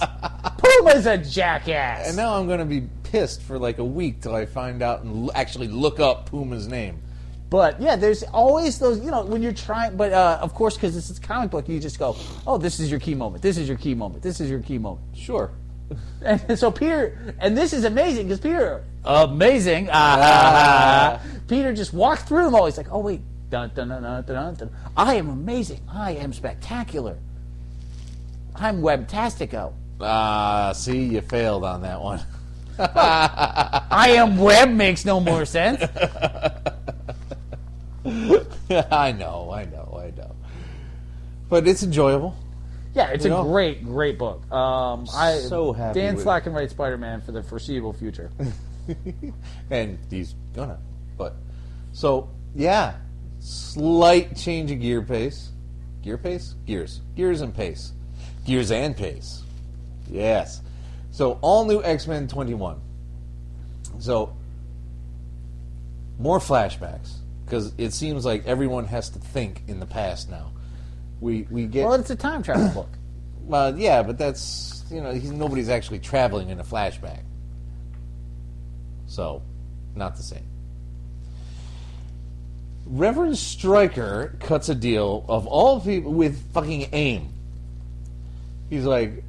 Puma's a jackass. And now I'm going to be pissed for like a week till I find out and actually look up Puma's name. But yeah, there's always those, when you're trying, but of course, because this is a comic book, you just go, oh, this is your key moment, this is your key moment, this is your key moment. Sure. And so Peter, and this is amazing, because Peter, amazing, Peter just walks through them all. He's like, oh, wait, dun, dun, dun, dun, dun, dun. I am amazing, I am spectacular, I'm Webtastico. See, you failed on that one. I am Web makes no more sense. I know. But it's enjoyable. Yeah, it's a great book. So happy Dan with Slott can write Spider-Man for the foreseeable future. And he's gonna. But so yeah, slight change of gear pace. Gear pace? Gears and pace. Gears and pace. Yes. So all new X-Men 21. So more flashbacks, because it seems like everyone has to think in the past now. We get Well, it's a time travel book. yeah, but that's nobody's actually traveling in a flashback, so not the same. Reverend Stryker cuts a deal of all people with fucking AIM. He's like,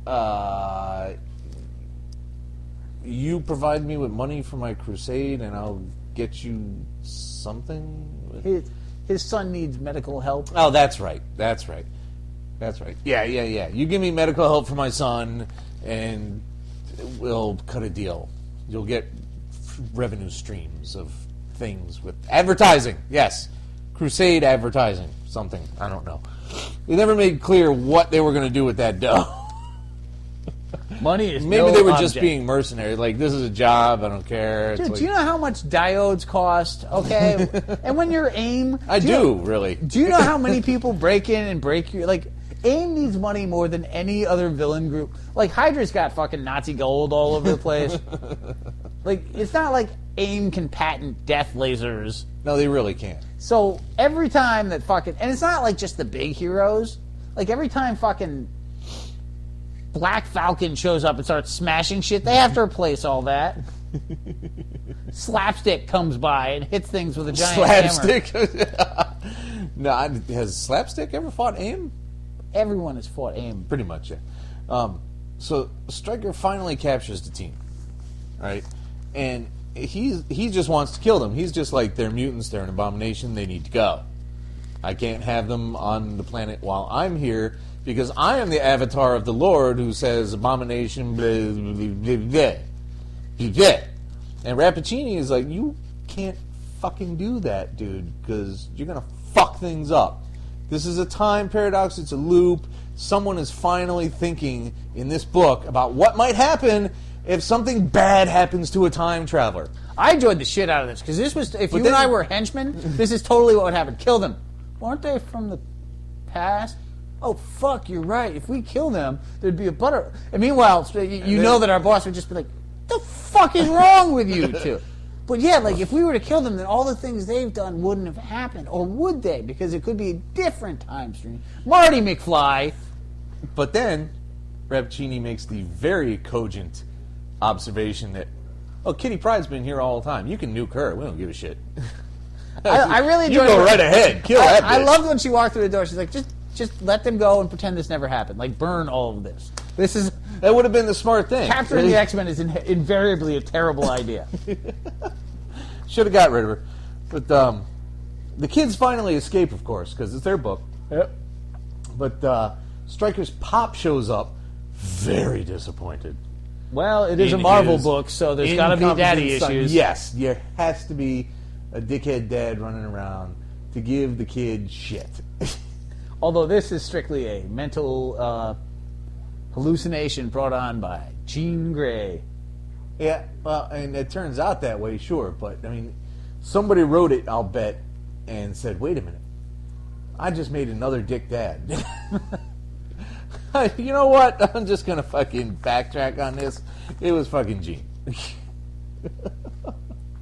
you provide me with money for my crusade, and I'll get you something. His son needs medical help. Oh, that's right. Yeah. You give me medical help for my son, and we'll cut a deal. You'll get revenue streams of things with advertising. Yes, crusade advertising. Something, I don't know. They never made clear what they were going to do with that dough. Money is Maybe no they were object. just being mercenary. Like, this is a job. I don't care. Dude, do you know how much diodes cost? Okay, and when you're AIM, I do, really. Do you know how many people break in and break your AIM needs money more than any other villain group. Like Hydra's got fucking Nazi gold all over the place. Like, it's not like AIM can patent death lasers. No, they really can't. So every time that fucking, and it's not like just the big heroes. Like every time fucking Black Falcon shows up and starts smashing shit, they have to replace all that. Slapstick comes by and hits things with a giant hammer. Slapstick? No, has Slapstick ever fought AIM? Everyone has fought AIM. Pretty much, yeah. So Stryker finally captures the team, right? And he just wants to kill them. He's just like, they're mutants, they're an abomination, they need to go. I can't have them on the planet while I'm here, because I am the avatar of the Lord who says abomination, blah, blah, blah, blah, blah, blah. And Rappaccini is like, you can't fucking do that, dude, because you're going to fuck things up. This is a time paradox, it's a loop. Someone is finally thinking in this book about what might happen if something bad happens to a time traveler. I enjoyed the shit out of this because this was, if But you then- and I were henchmen, this is totally what would happen. Kill them. Weren't they from the past? Oh, fuck, you're right. If we kill them, there'd be a butter. And meanwhile, you know that our boss would just be like, the fuck is wrong with you two? But yeah, like, if we were to kill them, then all the things they've done wouldn't have happened. Or would they? Because it could be a different time stream. Marty McFly. But then Rappaccini makes the very cogent observation that, oh, Kitty Pryde's been here all the time. You can nuke her. We don't give a shit. I really You enjoyed go it. right ahead. Kill that bitch. I loved when she walked through the door. She's like, just let them go and pretend this never happened. Like, burn all of this. This is... That would have been the smart thing. Capturing the X-Men is invariably a terrible idea. Should have got rid of her. But the kids finally escape, of course, because it's their book. Yep. But Stryker's Pop shows up, very disappointed. Well, it is a In Marvel his book, so there's got to be daddy incompetent son. issues. Yes, there has to be a dickhead dad running around to give the kid shit. Although this is strictly a mental hallucination brought on by Jean Grey. Yeah, well, and it turns out that way, sure. But, I mean, somebody wrote it, I'll bet, and said, wait a minute. I just made another dick dad. You know what? I'm just going to fucking backtrack on this. It was fucking Gene.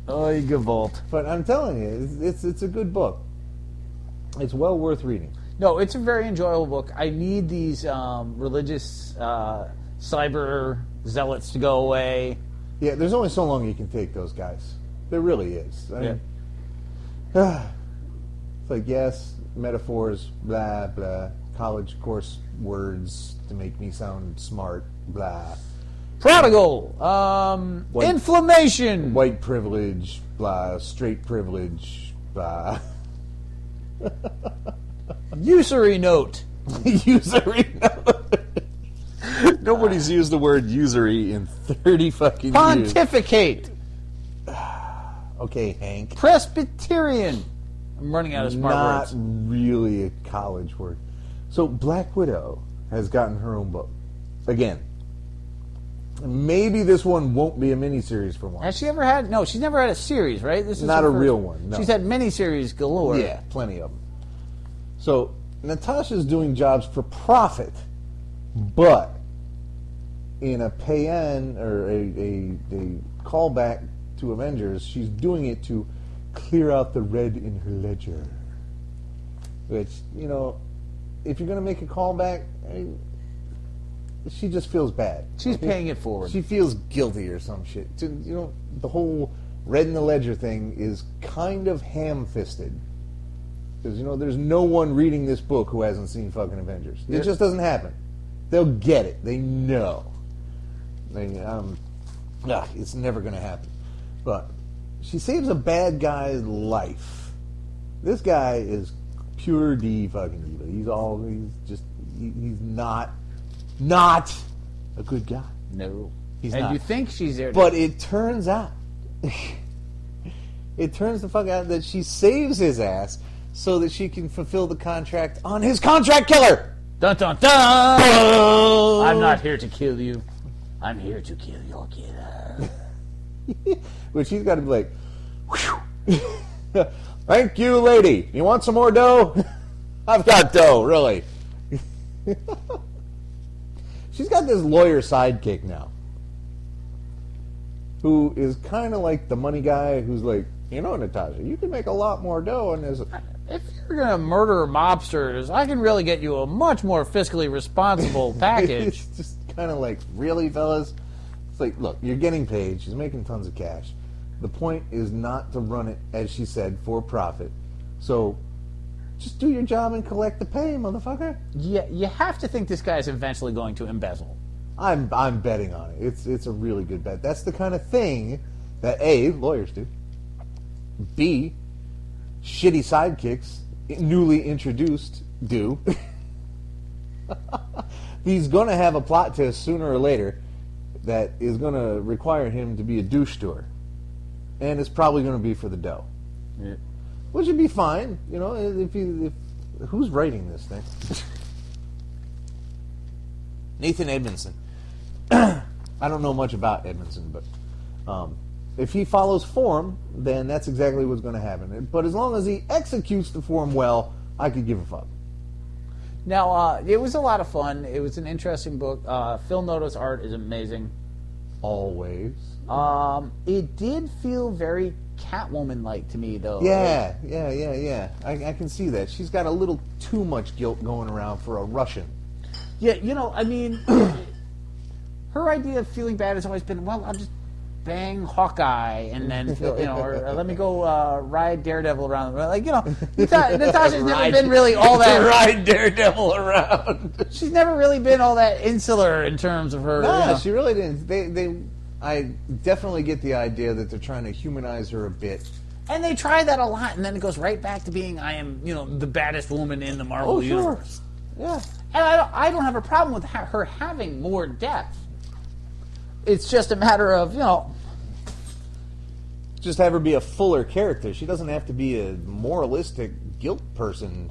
Oh, you Gavolt. But I'm telling you, it's a good book. It's well worth reading. No, it's a very enjoyable book. I need these religious cyber zealots to go away. Yeah, there's only so long you can take those guys. There really is. I mean, it's like, yes, metaphors, blah, blah. College course words to make me sound smart, blah. Prodigal. Inflammation. White privilege, blah. Straight privilege, blah. Usury note. Usury. Nobody's used the word usury in 30 fucking years. Pontificate. Okay, Hank. Presbyterian. I'm running out of smart Not words. really a college word. So Black Widow has gotten her own book. Again. Maybe this one won't be a miniseries for once. Has she ever had? No, she's never had a series, right? This is Not her a first- real one, no. She's had miniseries galore. Yeah, plenty of them. So Natasha's doing jobs for profit, but in a pay-in or a callback to Avengers, she's doing it to clear out the red in her ledger. Which, you know, if you're going to make a callback, she just feels bad. She's paying it forward. She feels guilty or some shit. So, you know, the whole red in the ledger thing is kind of ham-fisted. Because, you know, there's no one reading this book who hasn't seen fucking Avengers. It just doesn't happen. They'll get it. They know. It's never going to happen. But she saves a bad guy's life. This guy is pure D fucking evil. He's not a good guy. No. He's and not. you think she's there? But it turns out, it turns the fuck out that she saves his ass so that she can fulfill the contract on his contract killer. Dun dun dun! I'm not here to kill you. I'm here to kill your killer. Which he's got to be like, whew. Thank you, lady. You want some more dough? I've got dough, really. She's got this lawyer sidekick now, who is kind of like the money guy who's like, you know, Natasha, you can make a lot more dough on this. If you're going to murder mobsters, I can really get you a much more fiscally responsible package. It's just kind of like, really, fellas? It's like, look, you're getting paid. She's making tons of cash. The point is not to run it, as she said, for profit. So just do your job and collect the pay, motherfucker. Yeah, you have to think this guy's eventually going to embezzle. I'm betting on it. It's a really good bet. That's the kind of thing that A, lawyers do. B, shitty sidekicks, newly introduced, do. He's going to have a plot twist sooner or later that is going to require him to be a douche to her. And it's probably going to be for the dough. Yeah. Which would be fine, you know, if who's writing this thing? Nathan Edmondson. I don't know much about Edmondson, but if he follows form, then that's exactly what's going to happen. But as long as he executes the form well, I could give a fuck. Now, it was a lot of fun. It was an interesting book. Phil Noto's art is amazing. Always. It did feel very Catwoman-like to me, though. Yeah. I can see that. She's got a little too much guilt going around for a Russian. Yeah, you know, I mean, her idea of feeling bad has always been, well, I'll just bang Hawkeye and then feel, you know, or let me go ride Daredevil around. Like, you know, Natasha's never been really all that. Ride Daredevil around. She's never really been all that insular in terms of her. No, you know. she really didn't. I definitely get the idea that they're trying to humanize her a bit. And they try that a lot, and then it goes right back to being, I am, you know, the baddest woman in the Marvel universe. Yeah. And I don't have a problem with her having more depth. It's just a matter of, you know... Just have her be a fuller character. She doesn't have to be a moralistic guilt person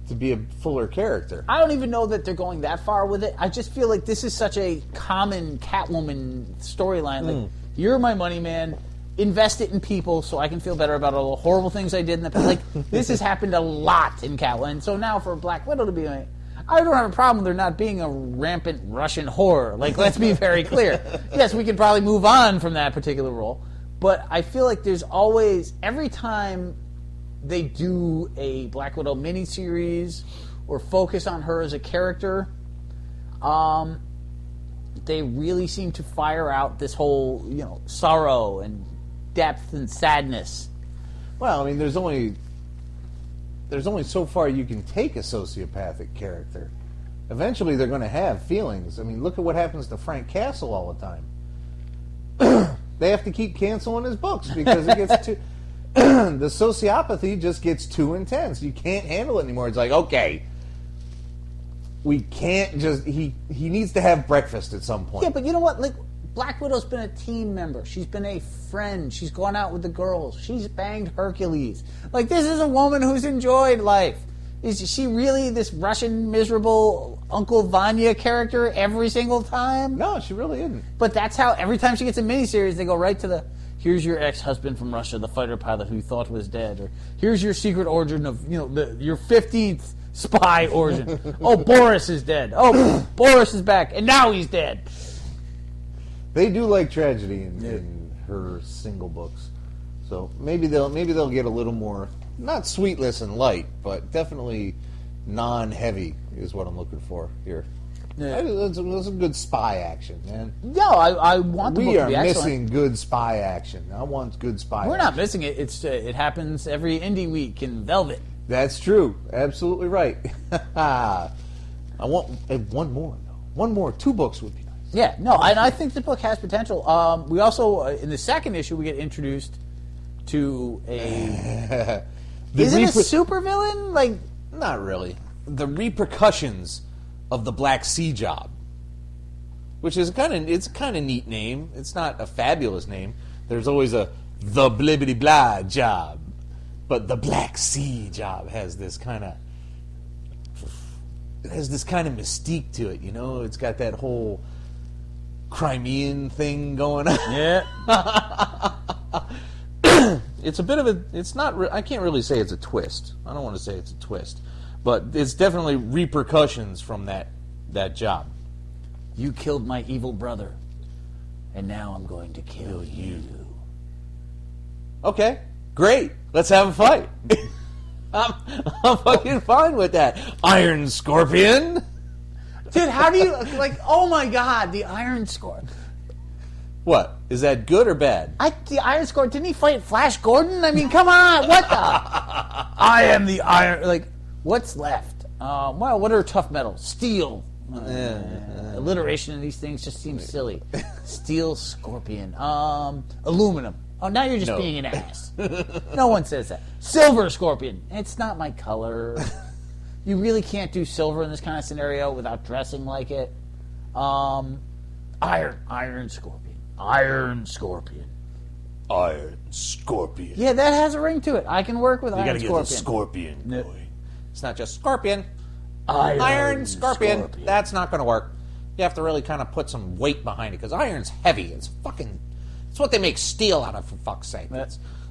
to be a fuller character. I don't even know that they're going that far with it. I just feel like this is such a common Catwoman storyline. Like, you're my money man. Invest it in people so I can feel better about all the horrible things I did in the past. Like, this has happened a lot in Catwoman. So now for Black Widow to be like... I don't have a problem with there not being a rampant Russian horror. Like, let's be very clear. Yes, we could probably move on from that particular role. But I feel like there's always... Every time they do a Black Widow miniseries or focus on her as a character, they really seem to fire out this whole, you know, sorrow and depth and sadness. Well, I mean, there's only so far you can take a sociopathic character. Eventually, they're going to have feelings. I mean, look at what happens to Frank Castle all the time. They have to keep canceling his books because it gets too... the sociopathy just gets too intense. You can't handle it anymore. It's like, okay, we can't just... He needs to have breakfast at some point. Yeah, but you know what? Like, Black Widow's been a team member. She's been a friend. She's gone out with the girls. She's banged Hercules. Like, this is a woman who's enjoyed life. Is she really this Russian miserable Uncle Vanya character every single time? No, she really isn't. But that's how every time she gets a miniseries, they go right to the, here's your ex-husband from Russia, the fighter pilot who you thought was dead, or here's your secret origin of, you know, your 15th spy origin. Oh, Boris is dead. Oh, Boris is back, and now he's dead. They do like tragedy in her single books, so maybe they'll get a little more, not sweetless and light, but definitely non-heavy is what I'm looking for here. Yeah. That's a good spy action, man. No, I want the book We to are be excellent. missing good spy action. I want good spy. We're action. not missing it. It happens every indie week in Velvet. That's true. Absolutely right. I want one more though. One more. 2 books would be nice. Yeah, no, and I think the book has potential. We also, in the second issue, we get introduced to a... Is it a supervillain? Like, not really. The repercussions of the Black Sea Job, which is it's kind of neat name. It's not a fabulous name. There's always the blibbity blah job, but the Black Sea Job has this kind of mystique to it. You know, it's got that whole Crimean thing going on. yeah. It's a bit of a... It's not... I can't really say it's a twist. I don't want to say it's a twist. But it's definitely repercussions from that job. You killed my evil brother, and now I'm going to kill you. Okay, great. Let's have a fight. I'm fucking fine with that. Iron Scorpion. Dude, how do you... Like, oh my God, the Iron Scorpion. What? Is that good or bad? The Iron Scorpion, didn't he fight Flash Gordon? I mean, come on, what the? I am the Iron... Like, what's left? Well, what are tough metals? Steel. Alliteration of these things just seems silly. Steel Scorpion. Aluminum. Oh, now you're just being an ass. No one says that. Silver Scorpion. It's not my color. You really can't do silver in this kind of scenario without dressing like it. Iron Scorpion. Iron Scorpion. Iron Scorpion. Yeah, that has a ring to it. I can work with You Iron gotta Scorpion. get the Scorpion No. going. It's not just Scorpion. Iron Scorpion. That's not going to work. You have to really kind of put some weight behind it because iron's heavy. It's fucking. It's what they make steel out of, for fuck's sake.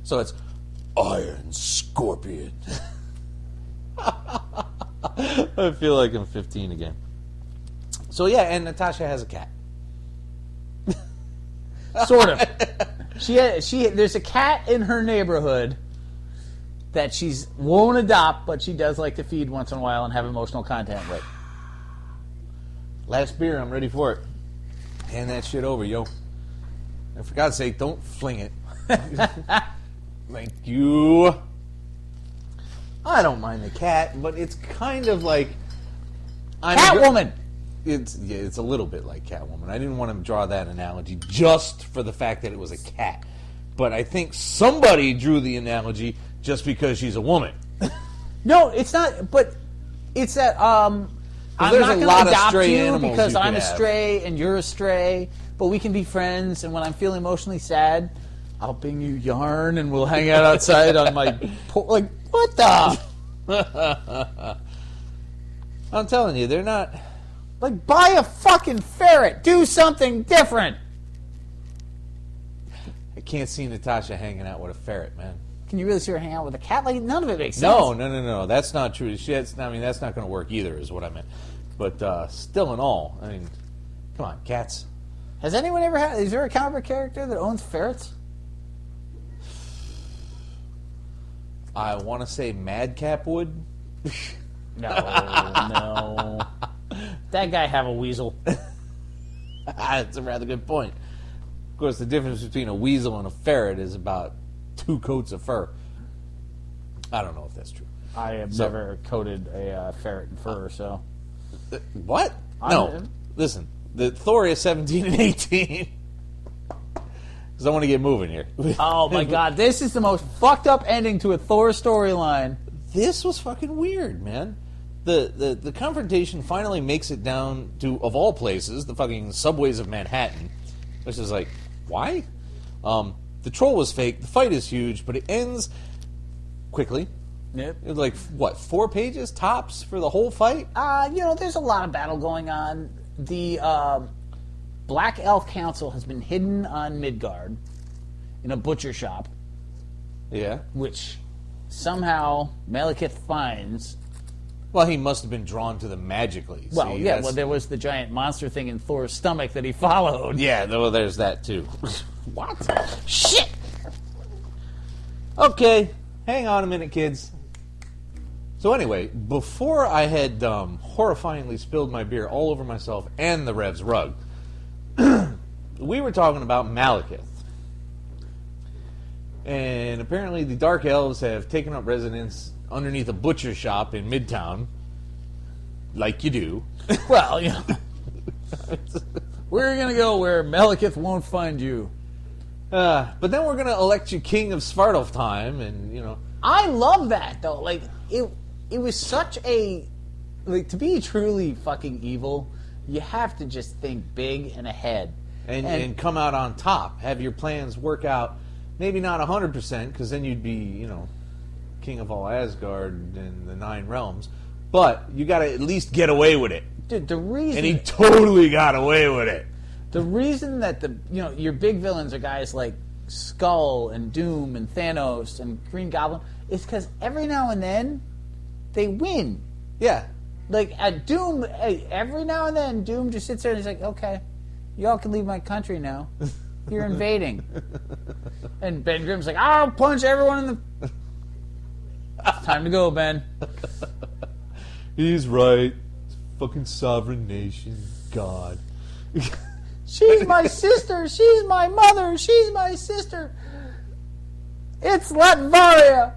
So it's Iron Scorpion. I feel like I'm 15 again. So yeah, and Natasha has a cat. Sort of. There's a cat in her neighborhood that she won't adopt, but she does like to feed once in a while and have emotional content with. Last beer, I'm ready for it. Hand that shit over, yo. And for God's sake, don't fling it. Thank you. I don't mind the cat, but it's kind of like Catwoman! It's a little bit like Catwoman. I didn't want to draw that analogy just for the fact that it was a cat. But I think somebody drew the analogy just because she's a woman. No, it's not, but it's that, I'm there's not a going lot to of adopt stray you animals because you I'm could a have. stray and you're a stray, but we can be friends, and when I'm feeling emotionally sad, I'll bring you yarn and we'll hang out outside on my porch. Like, what the? I'm telling you, they're not... Like, buy a fucking ferret. Do something different. I can't see Natasha hanging out with a ferret, man. Can you really see her hang out with a cat? Like, none of it makes sense. No. That's not true. That's not going to work either, is what I meant. But still in all, I mean, come on, cats. Has anyone ever had... Is there a comic book character that owns ferrets? I want to say Madcap would. No. That guy have a weasel. That's a rather good point. Of course, the difference between a weasel and a ferret is about 2 coats of fur. I don't know if that's true. I have never coated a ferret in fur, so... What? No. Listen, the Thor is 17 and 18. Because I want to get moving here. Oh my god, this is the most fucked up ending to a Thor storyline. This was fucking weird, man. The confrontation finally makes it down to, of all places, the fucking subways of Manhattan. Which is like, why? The troll was fake, the fight is huge, but it ends quickly. Yep. Like, what, 4 pages tops for the whole fight? There's a lot of battle going on. The Black Elf Council has been hidden on Midgard in a butcher shop, Yeah. which somehow Malekith finds. Well, he must have been drawn to them magically. Well, See, yeah, that's- well, there was the giant monster thing in Thor's stomach that he followed. Yeah, well, there's that too. What? Shit! Okay, hang on a minute, kids. So anyway, before I had horrifyingly spilled my beer all over myself and the Rev's rug, we were talking about Malekith. And apparently the Dark Elves have taken up residence underneath a butcher shop in Midtown, like you do. Well, we're going to go where Malekith won't find you. But then we're going to elect you king of Svartalfheim, and, I love that, though. Like, it was such a... Like, to be truly fucking evil, you have to just think big and ahead. and come out on top. Have your plans work out, maybe not 100%, because then you'd be, king of all Asgard and the 9 realms, but you got to at least get away with it. Dude, the reason... And he totally got away with it. The reason that your big villains are guys like Skull and Doom and Thanos and Green Goblin is because every now and then they win. Yeah. Like at Doom, every now and then Doom just sits there and he's like, "Okay, y'all can leave my country now. You're invading." And Ben Grimm's like, "I'll punch everyone in the." It's time to go, Ben. He's right. Fucking sovereign nation. God. She's my sister. She's my mother. She's my sister. It's Latvaria.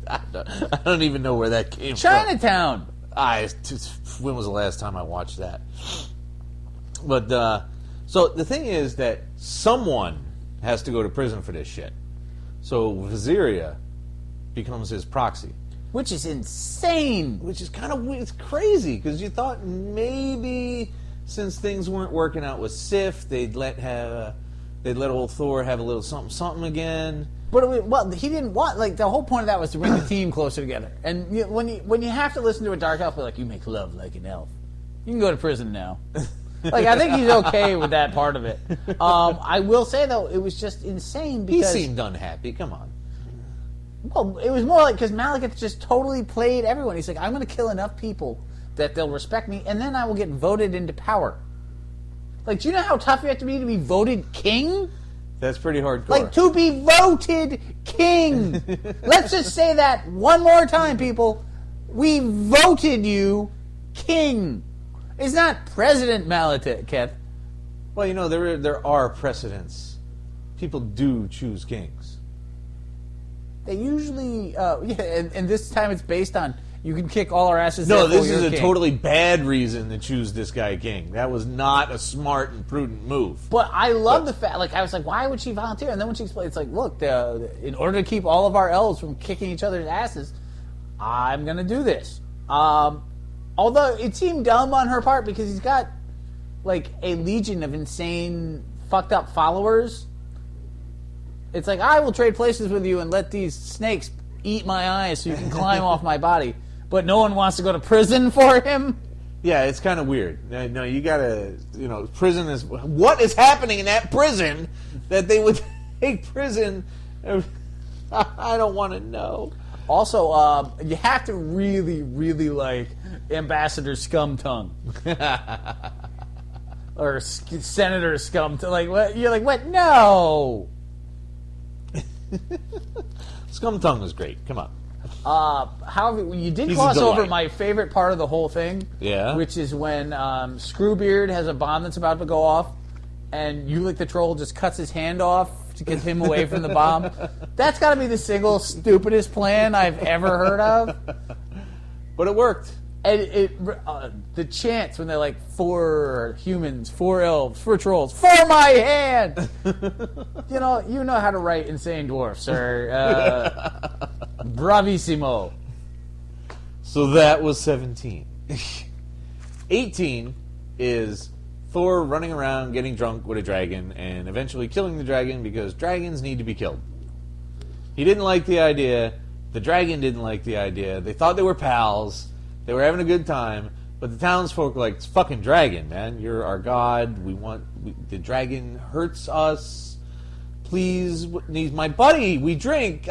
I don't even know where that came Chinatown. from. When was the last time I watched that? But, so the thing is that someone has to go to prison for this shit. So Viseria becomes his proxy. Which is insane. Which is kind of weird. It's crazy, because you thought maybe since things weren't working out with Sif, they'd let old Thor have a little something again. But he didn't want, like, the whole point of that was to bring the team closer together. And when you have to listen to a dark elf, be like, you make love like an elf. You can go to prison now. Like, I think he's okay with that part of it. I will say, though, it was just insane because... He seemed unhappy. Come on. Well, it was more like, because Malekith just totally played everyone. He's like, I'm going to kill enough people that they'll respect me, and then I will get voted into power. Like, do you know how tough you have to be voted king? That's pretty hardcore. Like, to be voted king. Let's just say that one more time, people. We voted you king. It's not President Malekith. Well, you know, there are precedents. People do choose kings. They usually, and this time it's based on, you can kick all our asses. No, this is is a totally bad reason to choose this guy king. That was not a smart and prudent move. But I love the fact, like, I was like, why would she volunteer? And then when she explained, it's like, look, in order to keep all of our elves from kicking each other's asses, I'm going to do this. Although it seemed dumb on her part because he's got, like, a legion of insane, fucked up followers. It's like, I will trade places with you and let these snakes eat my eyes so you can climb off my body. But no one wants to go to prison for him? Yeah, it's kind of weird. No, you gotta, prison is... What is happening in that prison that they would take prison? I don't want to know. Also, you have to really, really like Ambassador Scumtongue. Or Senator Scumtongue. Like, what? You're like, what? No! Scumtongue was great. Come on. However, you did He's gloss a delight. over my favorite part of the whole thing. Yeah? Which is when Screwbeard has a bomb that's about to go off, and Ulick the Troll just cuts his hand off to get him away from the bomb. That's got to be the single stupidest plan I've ever heard of. But it worked. And the chants when they're like, 4 humans, 4 elves, 4 trolls, for my hand! you know how to write Insane Dwarf, sir. Bravissimo. So that was 17. 18 is Thor running around getting drunk with a dragon and eventually killing the dragon because dragons need to be killed. He didn't like the idea. The dragon didn't like the idea. They thought they were pals. They were having a good time. But the townsfolk were like, it's fucking dragon, man. You're our god. The dragon hurts us. Please, he's my buddy. We drink.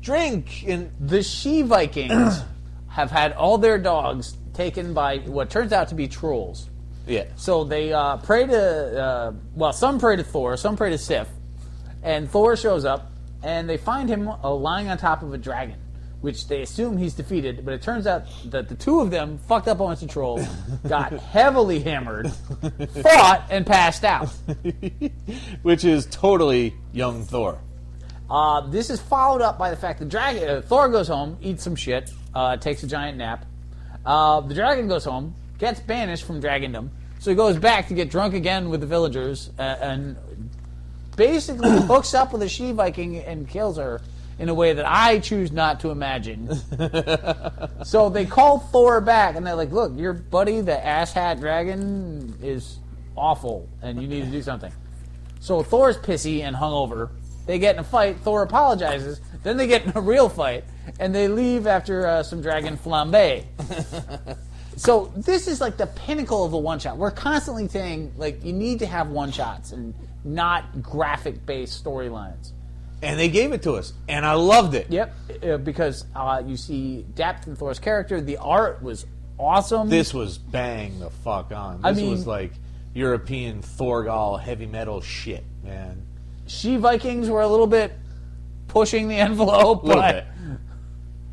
Drink. And the She-Vikings have had all their dogs taken by what turns out to be trolls. yeah. So they pray to, some pray to Thor, some pray to Sif, and Thor shows up, and they find him lying on top of a dragon, which they assume he's defeated, but it turns out that the two of them fucked up a bunch of trolls, got heavily hammered, fought, and passed out. Which is totally young Thor. This is followed up by the fact that Thor goes home, eats some shit, takes a giant nap. The dragon goes home, gets banished from dragondom, so he goes back to get drunk again with the villagers, and basically hooks up with a She-Viking and kills her in a way that I choose not to imagine. So they call Thor back, and they're like, look, your buddy, the asshat dragon, is awful, and you need to do something. So Thor's pissy and hungover. They get in a fight. Thor apologizes. Then they get in a real fight, and they leave after some dragon flambe. So this is like the pinnacle of the one-shot. We're constantly saying, like, you need to have one-shots and not graphic-based storylines. And they gave it to us, and I loved it. Yep, because you see depth in Thor's character. The art was awesome. This was bang the fuck on. This was like European Thorgal heavy metal shit, man. She-Vikings were a little bit pushing the envelope, A little but bit.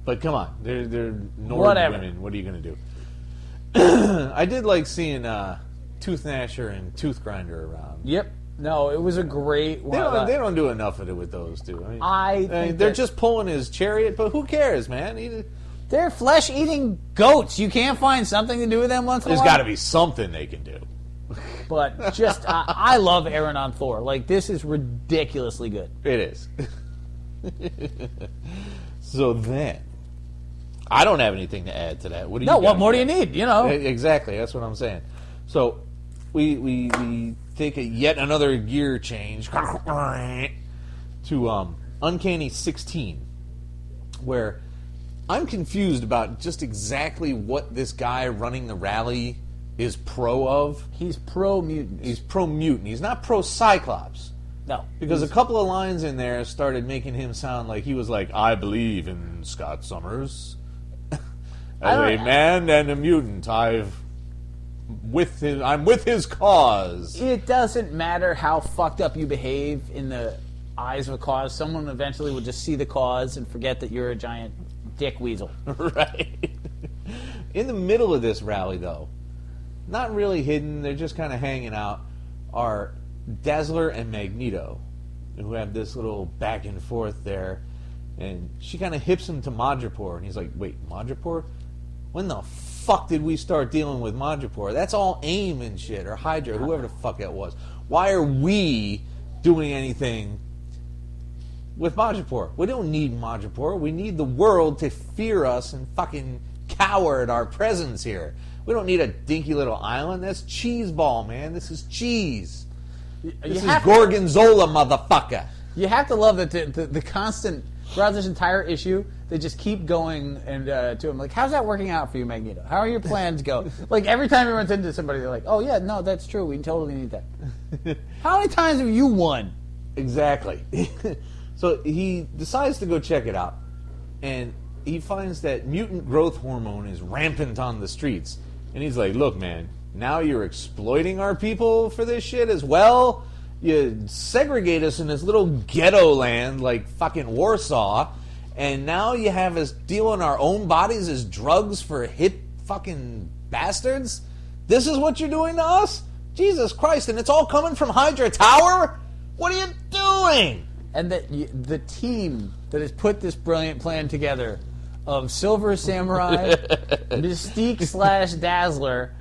But come on, they're Nord Whatever. women. What are you going to do? I did like seeing Tooth Gnasher and Tooth Grinder around. Yep. No, it was a great one. They don't do enough of it with those two. I think they're that- just pulling his chariot, but who cares, man? They're flesh-eating goats. You can't find something to do with them once in a There's while? got to be something they can do. But just, I love Aaron on Thor. Like, this is ridiculously good. It is. So then, I don't have anything to add to that. What do you? No, what got? more do you need? You know, Exactly. That's what I'm saying. So we take a yet another gear change to Uncanny 16, where I'm confused about just exactly what this guy running the rally is pro of. he's pro mutant. He's pro mutant. He's not pro Cyclops. No, Because a couple of lines in there started making him sound like he was like, I believe in Scott Summers. As a man and a mutant, I'm with his cause. it doesn't matter how fucked up you behave in the eyes of a cause. Someone eventually will just see the cause and forget that you're a giant dick weasel. Right. In the middle of this rally, though, not really hidden, they're just kind of hanging out, are Dazzler and Magneto, who have this little back and forth there. And she kind of hips him to Madripoor, and he's like, wait, Madripoor? When the fuck did we start dealing with Madripoor? That's all AIM and shit, or Hydra, whoever the fuck that was. Why are we doing anything with Madripoor? We don't need Madripoor. We need the world to fear us and fucking cower at our presence here. We don't need a dinky little island. That's cheeseball, man. This is cheese. This is Gorgonzola, motherfucker. You have to love that the constant throughout this entire issue, they just keep going and to him like, how's that working out for you, Magneto? How are your plans go? Like every time he runs into somebody, they're like, oh yeah, no, that's true. We totally need that. How many times have you won? Exactly. So he decides to go check it out, and he finds that mutant growth hormone is rampant on the streets. And he's like, look, man, now you're exploiting our people for this shit as well? You segregate us in this little ghetto land like fucking Warsaw, and now you have us dealing our own bodies as drugs for hip fucking bastards? This is what you're doing to us? Jesus Christ, and it's all coming from Hydra Tower? What are you doing? And that the team that has put this brilliant plan together of Silver Samurai, Mystique / Dazzler,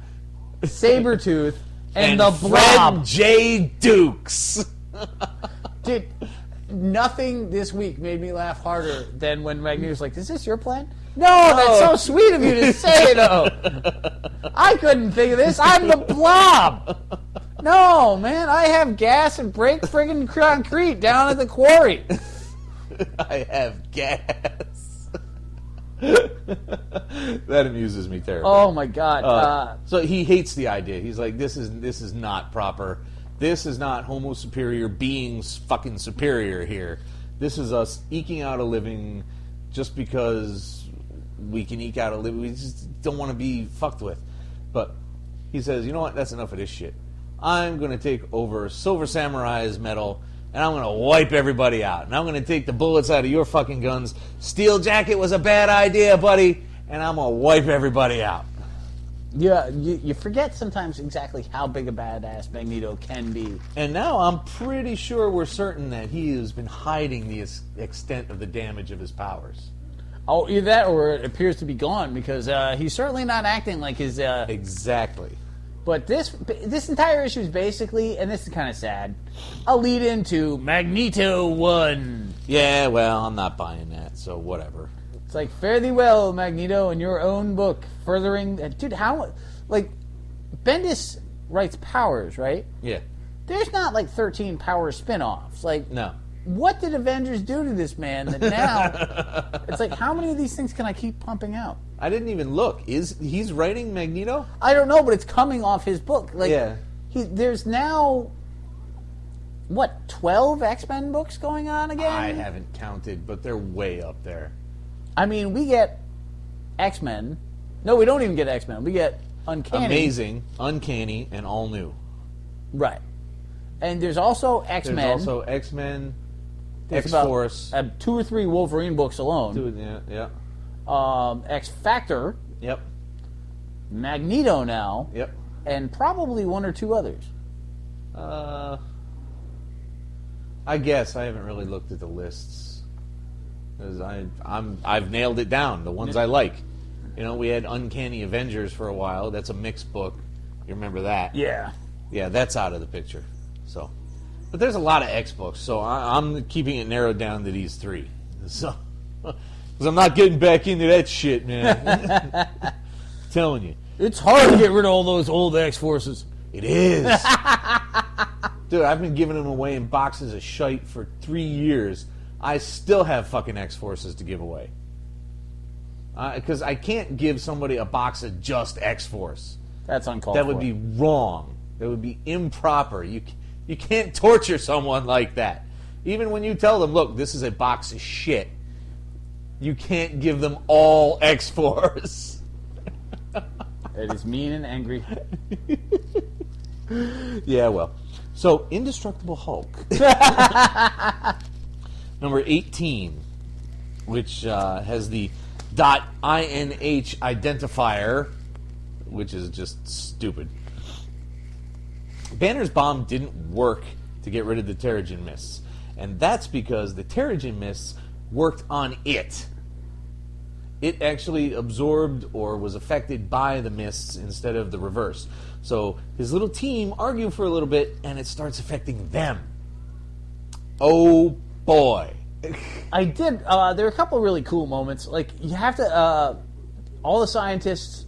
Sabretooth, and the Blob. Fred J. Dukes. Dude, nothing this week made me laugh harder than when Magneto's like, is this your plan? No, that's so sweet of you to say, though. I couldn't think of this. I'm the Blob. No, man, I have gas and break friggin' concrete down at the quarry. I have gas. That amuses me terribly. Oh my god! So he hates the idea. He's like, this is not proper. This is not Homo superior beings fucking superior here. This is us eking out a living just because we can eke out a living. We just don't want to be fucked with. But he says, you know what? That's enough of this shit. I'm going to take over Silver Samurai's metal, and I'm going to wipe everybody out. And I'm going to take the bullets out of your fucking guns. Steel Jacket was a bad idea, buddy, and I'm going to wipe everybody out. Yeah, you forget sometimes exactly how big a badass Magneto can be. And now I'm pretty sure we're certain that he has been hiding the extent of the damage of his powers. Oh, either that or it appears to be gone because he's certainly not acting like his... Exactly. But this entire issue is basically, and this is kind of sad, a lead into Magneto 1. Yeah, well, I'm not buying that, so whatever. It's like, fare thee well, Magneto, in your own book, furthering... Dude, how... Like, Bendis writes Powers, right? Yeah. There's not, like, 13 Powers spin-offs. Like, No. what did Avengers do to this man that now... It's like, how many of these things can I keep pumping out? I didn't even look. He's writing Magneto? I don't know, but it's coming off his book. Like, Yeah. There's now... What, 12 X-Men books going on again? I haven't counted, but they're way up there. I mean, we get X-Men. No, we don't even get X-Men. We get Uncanny. Amazing, Uncanny, and All New. Right. And there's also X-Men. There's also X-Men, There's X-Force. about 2 or 3 Wolverine books alone. Yeah. X-Factor. Yep. Magneto now. Yep. And probably 1 or 2 others. I guess I haven't really looked at the lists. Because I've nailed it down, the ones I like. You know, we had Uncanny Avengers for a while. That's a mixed book. You remember that? Yeah. Yeah, that's out of the picture. So, But there's a lot of X books, so I'm keeping it narrowed down to these 3. So, because I'm not getting back into that shit, man. Telling you. It's hard to get rid of all those old X-Forces. It is. Dude, I've been giving them away in boxes of shite for 3 years. I still have fucking X-Forces to give away. Because I can't give somebody a box of just X-Force. That's uncalled That for. would be wrong. That would be improper. You can't torture someone like that. Even when you tell them, look, this is a box of shit, you can't give them all X-Force. It is mean and angry. Yeah, well. So, Indestructible Hulk. Number 18, which has the .INH identifier, which is just stupid. Banner's bomb didn't work to get rid of the Terrigen Mists, and that's because the Terrigen Mists worked on it. It actually absorbed or was affected by the mists instead of the reverse. So his little team argue for a little bit, and it starts affecting them. Oh boy. I did. There were a couple of really cool moments. Like, you have to. All the scientists.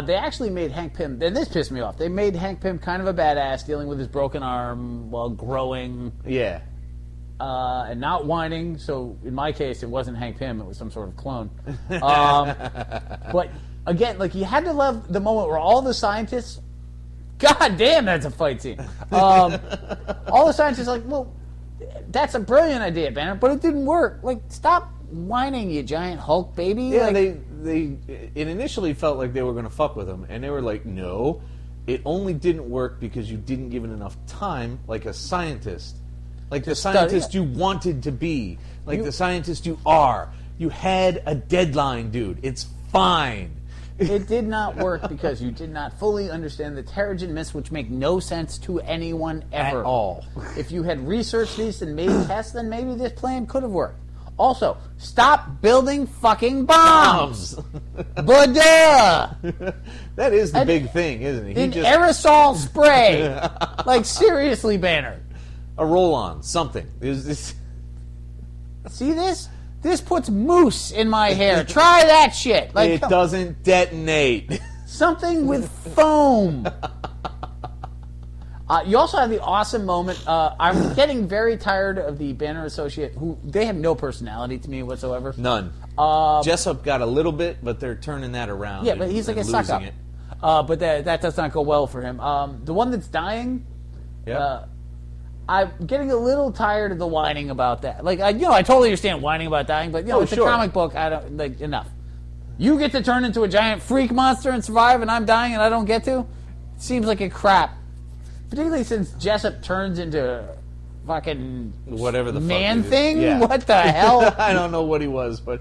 They actually made Hank Pym. And this pissed me off. They made Hank Pym kind of a badass, dealing with his broken arm while growing. Yeah. And not whining. So in my case, it wasn't Hank Pym. It was some sort of clone. But again, like, you had to love the moment where all the scientists. God damn, that's a fight scene. All the scientists are like, well, that's a brilliant idea, Banner, but it didn't work. Like, stop whining, you giant Hulk baby. Yeah, like, it initially felt like they were going to fuck with him, and they were like, no, it only didn't work because you didn't give it enough time, like a scientist. Like the scientist you wanted to be. Like the scientist you are. You had a deadline, dude. It's fine. It did not work because you did not fully understand the Terrigen Mists, which make no sense to anyone ever. At all. If you had researched these and made tests, then maybe this plan could have worked. Also, stop building fucking bombs! But That is the big thing, isn't it? Aerosol spray! Like, seriously, Banner. A roll-on, something. This... See this? This puts mousse in my hair. Try that shit. Like, it doesn't detonate. Something with foam. You also have the awesome moment. I'm getting very tired of the Banner Associate, who they have no personality to me whatsoever. None. Jessup got a little bit, but they're turning that around. Yeah, but he's like a suck up. But that does not go well for him. The one that's dying. Yeah. I'm getting a little tired of the whining about that. Like, I totally understand whining about dying, but it's a comic book. I don't like enough. You get to turn into a giant freak monster and survive, and I'm dying and I don't get to. It seems like a crap. Particularly since Jessup turns into fucking whatever the man fuck thing. Yeah. What the hell? I don't know what he was, but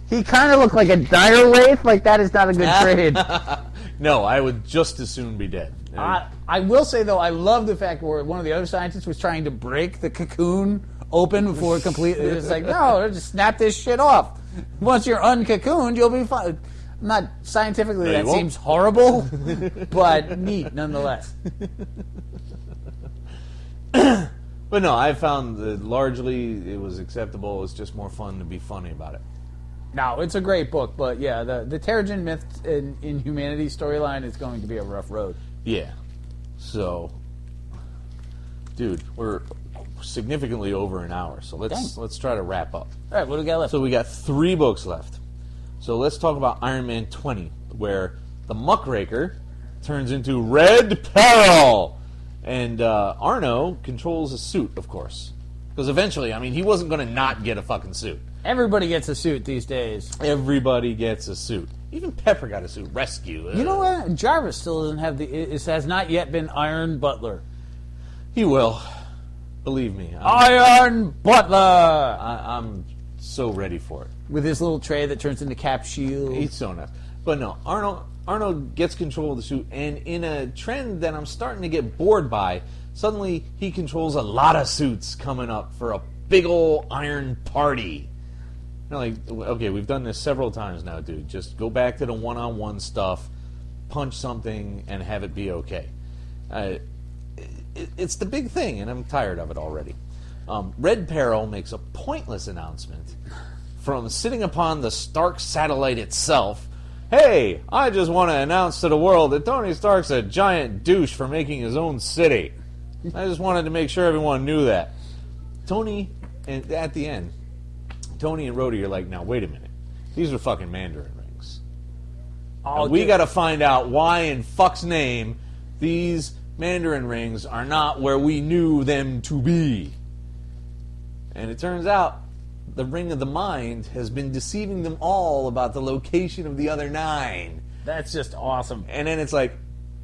he kind of looked like a dire wraith. Like, that is not a good trade. No, I would just as soon be dead. I will say, though, I love the fact where one of the other scientists was trying to break the cocoon open before it completely. It's like, no, just snap this shit off. Once you're uncocooned, you'll be fine. Not scientifically, that seems horrible, but neat nonetheless. But no, I found that largely it was acceptable. It's just more fun to be funny about it. No, it's a great book, but yeah, the Terrigen Myths in Humanity storyline is going to be a rough road. Yeah. So, dude, we're significantly over an hour, so let's try to wrap up. All right, what do we got left? So we got 3 books left. So let's talk about Iron Man 20, where the Muckraker turns into Red Peril, and Arno controls a suit, of course, because eventually, I mean, he wasn't going to not get a fucking suit. Everybody gets a suit these days. Everybody gets a suit. Even Pepper got a suit. Rescue. You know what? Jarvis still doesn't have has not yet been Iron Butler. He will. Believe me. Iron Butler! I'm so ready for it. With his little tray that turns into Cap Shield. He's so nice. But no, Arno gets control of the suit, and in a trend that I'm starting to get bored by, suddenly he controls a lot of suits coming up for a big ol' iron party. Like, okay, we've done this several times now, dude. Just go back to the one-on-one stuff, punch something, and have it be okay. it's the big thing, and I'm tired of it already. Red Peril makes a pointless announcement from sitting upon the Stark satellite itself. Hey, I just want to announce to the world that Tony Stark's a giant douche for making his own city. I just wanted to make sure everyone knew that. Tony, and at the end, Tony and Rhodey are like, now wait a minute. These are fucking Mandarin rings. And we got to find out why in fuck's name these Mandarin rings are not where we knew them to be. And it turns out the Ring of the Mind has been deceiving them all about the location of the other 9. That's just awesome. And then it's like,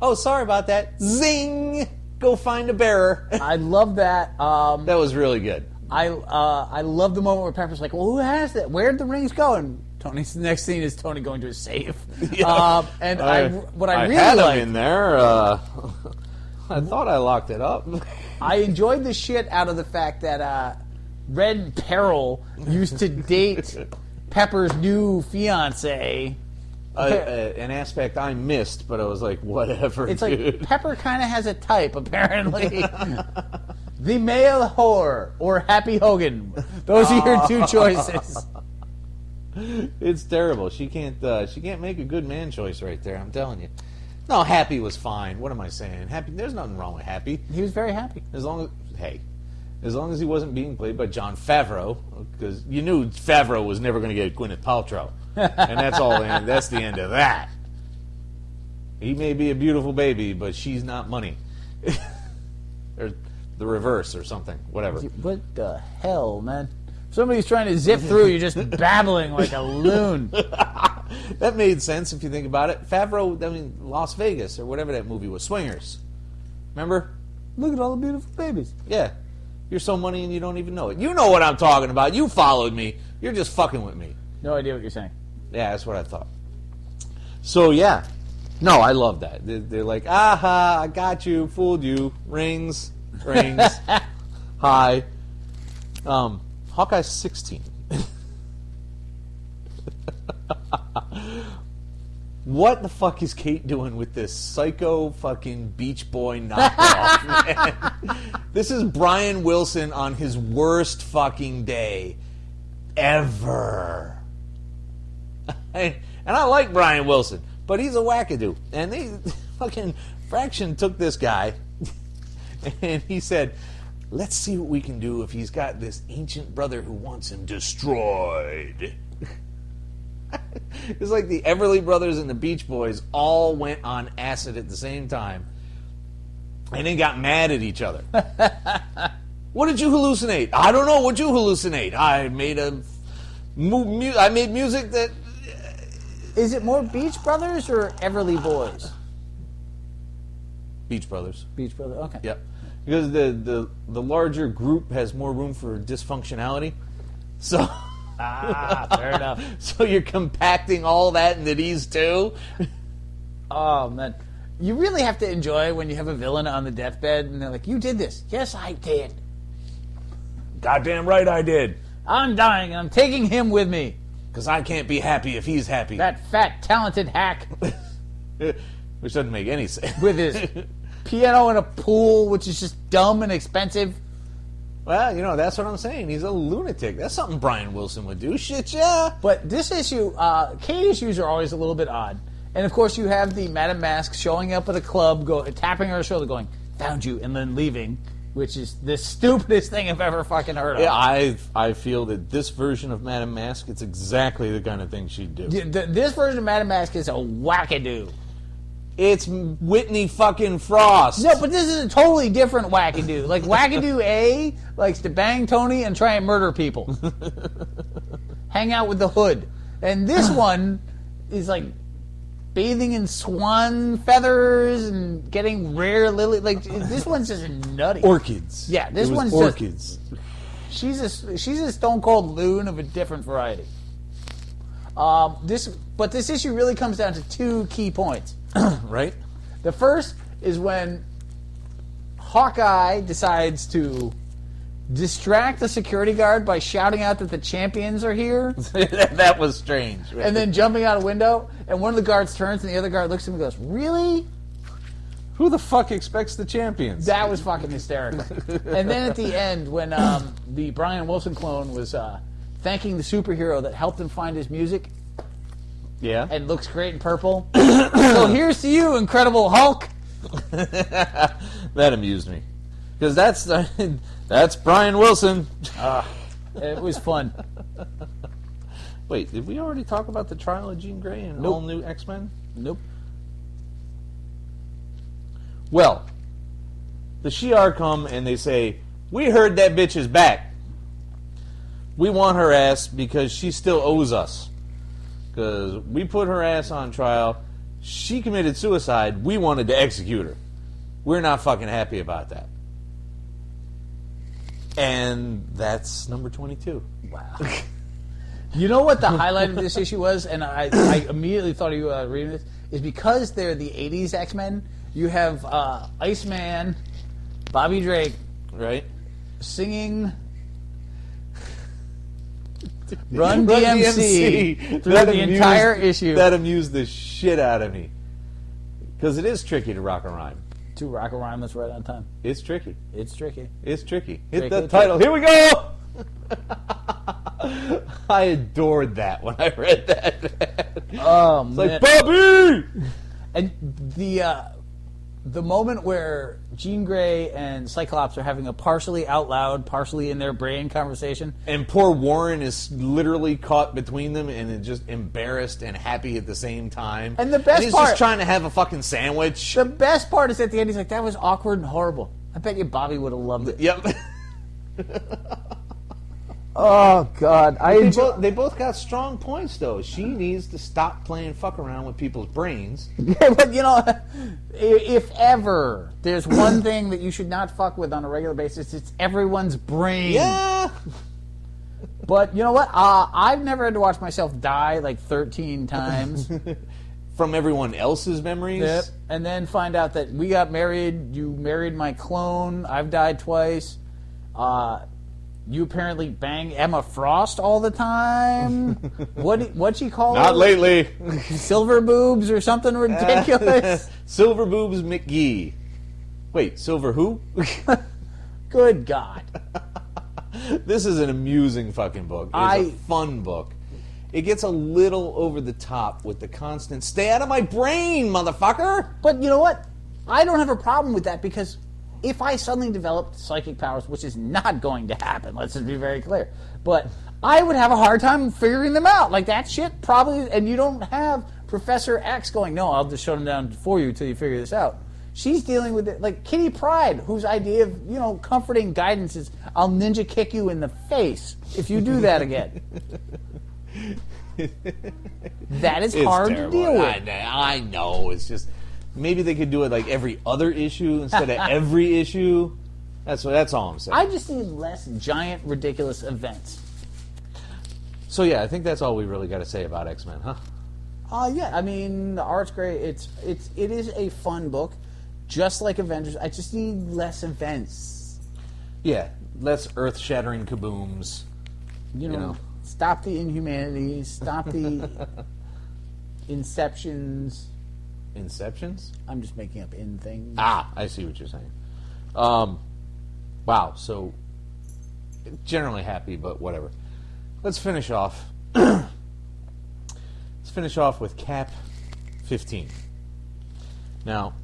oh, sorry about that. Zing! Go find a bearer. I love that. That was really good. I love the moment where Pepper's like, well, who has that? Where'd the rings go? And Tony's the next scene is Tony going to his safe. Yeah. And I really had liked them in there. I thought I locked it up. I enjoyed the shit out of the fact that Red Peril used to date Pepper's new fiance. An aspect I missed, but I was like, whatever. It's dude. like Pepper kind of has a type, apparently. The male whore or Happy Hogan. Those are your two choices. It's terrible. She can't make a good man choice right there. I'm telling you. No, Happy was fine. What am I saying? Happy. There's nothing wrong with Happy. He was very happy. As long as he wasn't being played by Jon Favreau, because you knew Favreau was never going to get Gwyneth Paltrow, and that's all. That's the end of that. He may be a beautiful baby, but she's not money, or the reverse, or something. Whatever. What the hell, man? Somebody's trying to zip through. You're just babbling like a loon. That made sense if you think about it. Favreau, Las Vegas, or whatever that movie was, Swingers. Remember? Look at all the beautiful babies. Yeah. You're so money and you don't even know it. You know what I'm talking about. You followed me. You're just fucking with me. No idea what you're saying. Yeah, that's what I thought. So, yeah. No, I love that. They're like, aha, I got you, fooled you. Rings. Hi. Hawkeye's 16. What the fuck is Kate doing with this psycho fucking Beach Boy knockoff, man? This is Brian Wilson on his worst fucking day ever. And I like Brian Wilson, but he's a wackadoo. And they fucking Fraction took this guy and he said, let's see what we can do if he's got this ancient brother who wants him destroyed. It's like the Everly Brothers and the Beach Boys all went on acid at the same time and then got mad at each other. What did you hallucinate? I don't know. What'd you hallucinate? I made music that... Is it more Beach Brothers or Everly Boys? Beach Brothers. Beach Brothers, okay. Yep. Because the larger group has more room for dysfunctionality. So... fair enough. So you're compacting all that into these two? Oh, man. You really have to enjoy when you have a villain on the deathbed and they're like, you did this. Yes, I did. Goddamn right I did. I'm dying and I'm taking him with me. Because I can't be happy if he's happy. That fat, talented hack. Which doesn't make any sense. With his piano in a pool, which is just dumb and expensive. Well, that's what I'm saying. He's a lunatic. That's something Brian Wilson would do. Shit, yeah. But this issue, Kate issues are always a little bit odd. And, of course, you have the Madame Mask showing up at a club, tapping her shoulder, going, found you, and then leaving, which is the stupidest thing I've ever fucking heard of. Yeah, I feel that this version of Madame Mask, it's exactly the kind of thing she'd do. This version of Madame Mask is a wackadoo. It's Whitney fucking Frost. No, but this is a totally different wackadoo. Like, wackadoo A likes to bang Tony and try and murder people. Hang out with the Hood. And this one is like bathing in swan feathers and getting rare lily. Like, this one's just nutty. Orchids. Yeah, this one's orchids. She's a stone cold loon of a different variety. But this issue really comes down to two key points. Right? The first is when Hawkeye decides to distract the security guard by shouting out that the champions are here. That was strange. Right? And then jumping out a window, and one of the guards turns and the other guard looks at him and goes, really? Who the fuck expects the champions? That was fucking hysterical. And then at the end, when the Brian Wilson clone was thanking the superhero that helped him find his music Yeah. and looks great in purple. So here's to you, Incredible Hulk. That amused me. Because that's Brian Wilson. It was fun. Wait, did we already talk about the trial of Jean Grey and all new X-Men? Nope. Well, the Shi'ar come and they say, we heard that bitch is back. We want her ass because she still owes us. Because we put her ass on trial. She committed suicide. We wanted to execute her. We're not fucking happy about that. And that's number 22. Wow. You know what the highlight of this issue was? And I immediately thought of you reading this. Is because they're the 80s X-Men, you have Iceman, Bobby Drake, Right? singing Run DMC through the entire issue. That amused the shit out of me. Because it is tricky to rock a rhyme. To rock a rhyme that's right on time. It's tricky. It's tricky. It's tricky. Hit Tricky, the title. Here we go! I adored that when I read that. Oh, It's man. like, Bobby! And the moment where Jean Grey and Cyclops are having a partially out loud, partially in their brain conversation. And poor Warren is literally caught between them and is just embarrassed and happy at the same time. And the best he's part- just trying to have a fucking sandwich. The best part is at the end, he's like, that was awkward and horrible. I bet you Bobby would have loved it. Yep. Oh, God. They both got strong points, though. She needs to stop playing fuck around with people's brains. But, you know, if ever there's one thing that you should not fuck with on a regular basis, it's everyone's brain. Yeah. But you know what? I've never had to watch myself die like 13 times. From everyone else's memories. Yep. And then find out that we got married, you married my clone, I've died twice. You apparently bang Emma Frost all the time. What'd she call her? Not lately. Silver boobs or something ridiculous. Silver Boobs McGee. Wait, Silver who? Good God. This is an amusing fucking book. It's a fun book. It gets a little over the top with the constant, stay out of my brain, motherfucker! But you know what? I don't have a problem with that because if I suddenly developed psychic powers, which is not going to happen, let's just be very clear, but I would have a hard time figuring them out. Like that shit probably, and you don't have Professor X going, no, I'll just shut them down for you until you figure this out. She's dealing with it, like Kitty Pryde, whose idea of, you know, comforting guidance is, I'll ninja kick you in the face if you do that again. That is hard terrible. to deal with. I know. It's just maybe they could do it like every other issue instead of every issue. That's all I'm saying. I just need less giant, ridiculous events. So yeah, I think that's all we really got to say about X-Men, huh? Yeah. I mean, the art's great. It is a fun book, just like Avengers. I just need less events. Yeah, less earth-shattering kabooms. You know. Stop the inhumanities. Stop the inceptions. Inceptions? I'm just making up in things. Ah, I see what you're saying. Wow, so generally happy, but whatever. Let's finish off. Let's finish off with Cap 15. Now,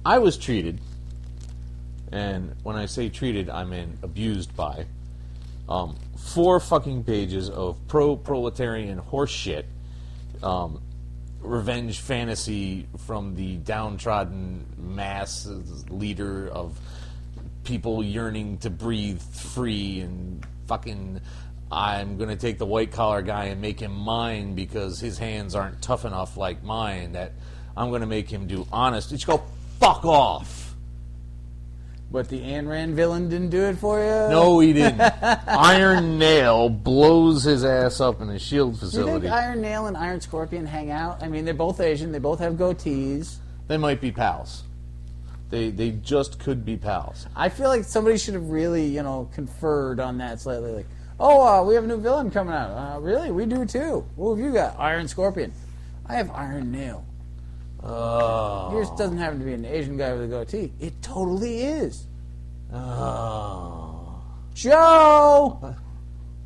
I was treated, and when I say treated, I mean abused by, 4 fucking pages of pro-proletarian horseshit, revenge fantasy from the downtrodden mass leader of people yearning to breathe free and fucking I'm going to take the white-collar guy and make him mine because his hands aren't tough enough like mine, that I'm going to make him do honest. Just go fuck off. But the Ayn Rand villain didn't do it for you? No, he didn't. Iron Nail blows his ass up in a shield Do you facility. think Iron Nail and Iron Scorpion hang out? I mean, they're both Asian. They both have goatees. They might be pals. They just could be pals. I feel like somebody should have really, you know, conferred on that slightly. Like, oh, we have a new villain coming out. Really? We do too. What have you got? Iron Scorpion. I have Iron Nail. Oh. Yours doesn't happen to be an Asian guy with a goatee. It totally is. Oh. Joe!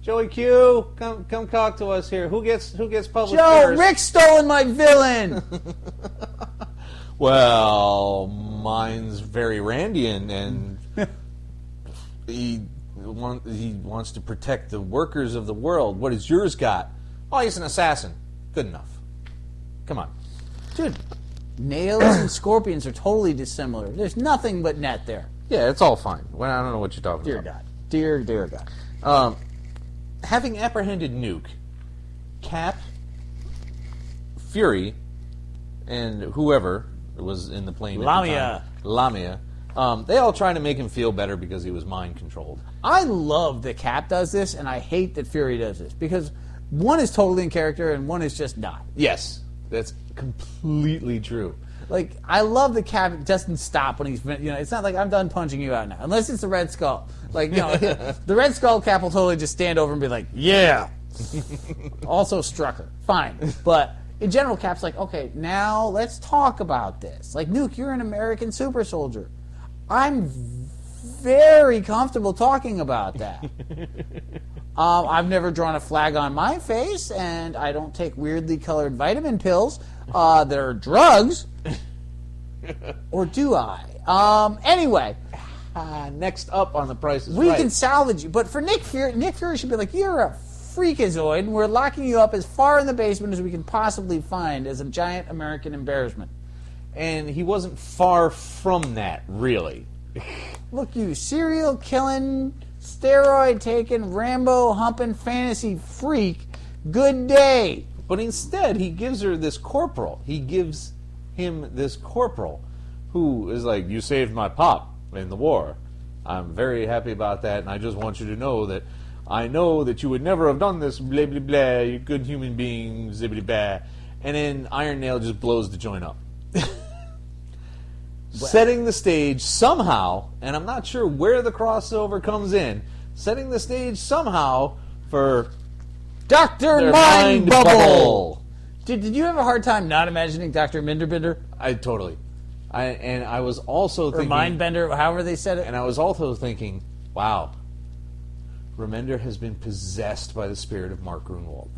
Joey Q, come talk to us here. Who gets published Joe, first? Rick's stolen my villain! Well, mine's very Randian, and he wants to protect the workers of the world. What has yours got? Oh, he's an assassin. Good enough. Come on. Dude, nails and scorpions are totally dissimilar. There's nothing but net there. Yeah, it's all fine. Well, I don't know what you're talking Dear about. God. Dear God. Having apprehended Nuke, Cap, Fury, and whoever was in the plane at the time, Lamia, they all try to make him feel better because he was mind-controlled. I love that Cap does this, and I hate that Fury does this, because one is totally in character and one is just not. Yes, that's completely true. Like, I love that Cap doesn't stop when he's, it's not like I'm done punching you out now. Unless it's the Red Skull. Like, the Red Skull Cap will totally just stand over and be like, yeah. Also Strucker. Fine. But in general, Cap's like, okay, now let's talk about this. Like, Nuke, you're an American super soldier. I'm very comfortable talking about that. I've never drawn a flag on my face, and I don't take weirdly colored vitamin pills that are drugs. Or do I? Anyway. Next up on The Price is We Right. can salvage you. But for Nick Fury should be like, you're a freakazoid, and we're locking you up as far in the basement as we can possibly find as a giant American embarrassment. And he wasn't far from that, really. Look, you serial killing, steroid taking, Rambo humping fantasy freak. Good day. But instead, he gives her this corporal. He gives him this corporal who is like, you saved my pop in the war. I'm very happy about that, and I just want you to know that I know that you would never have done this, blah, blah, blah, you good human being, zibbity, blah. And then Iron Nail just blows the joint up. Setting the stage somehow, and I'm not sure where the crossover comes in, setting the stage somehow for Dr. their Mind Bubble. Did you have a hard time not imagining Dr. Minderbender? I totally. I was also Or thinking... Mindbender, however they said it? And I was also thinking, wow, Remender has been possessed by the spirit of Mark Grunwald.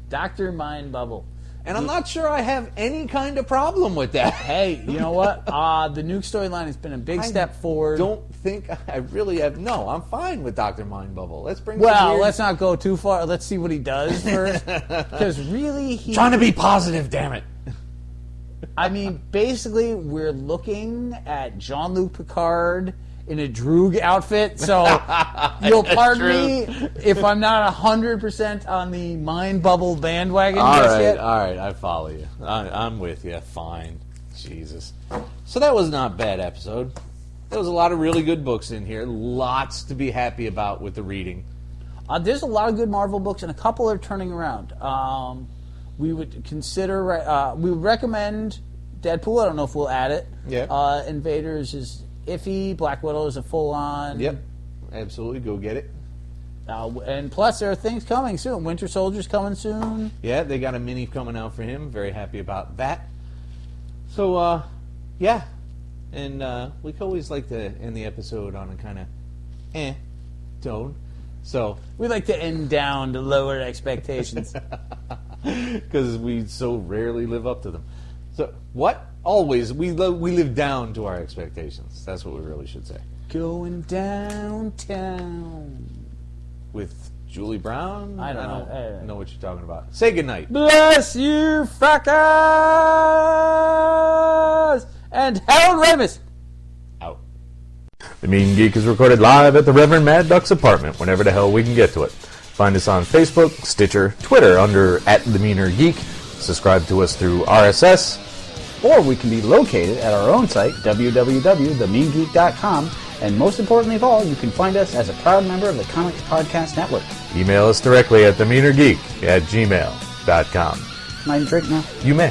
Dr. Mind Bubble. And I'm not sure I have any kind of problem with that. Hey, you know what? The Nuke storyline has been a big step forward. Don't think I really have... No, I'm fine with Dr. Mind Bubble. Let's bring Well, some weird... let's not go too far. Let's see what he does first. Because really, Trying to be positive, damn it. I mean, basically, we're looking at Jean-Luc Picard in a Droog outfit, so you'll pardon me if I'm not 100% on the Mind Bubble bandwagon just yet. All right, I follow you. I'm with you. Fine. Jesus. So that was not a bad episode. There was a lot of really good books in here. Lots to be happy about with the reading. There's a lot of good Marvel books, and a couple are turning around. We would consider, we would recommend Deadpool. I don't know if we'll add it. Yeah. Invaders is iffy. Black Widow is a full-on. Yep. Absolutely. Go get it. And plus, there are things coming soon. Winter Soldier's coming soon. Yeah, they got a mini coming out for him. Very happy about that. So, yeah. And we always like to end the episode on a kind of tone. So, We like to end down to lower expectations. because we so rarely live up to them. So, what? Always. We live down to our expectations. That's what we really should say. Going downtown. With Julie Brown? I don't know what you're talking about. Say goodnight. Bless you, fuckers! And Harold Ramis. Out. The Mean Geek is recorded live at the Reverend Mad Duck's apartment whenever the hell we can get to it. Find us on Facebook, Stitcher, Twitter under @TheMeanerGeek. Subscribe to us through RSS. Or we can be located at our own site, www.themeangeek.com. And most importantly of all, you can find us as a proud member of the Comics Podcast Network. Email us directly at TheMeanerGeek@gmail.com. Can I drink now? You may.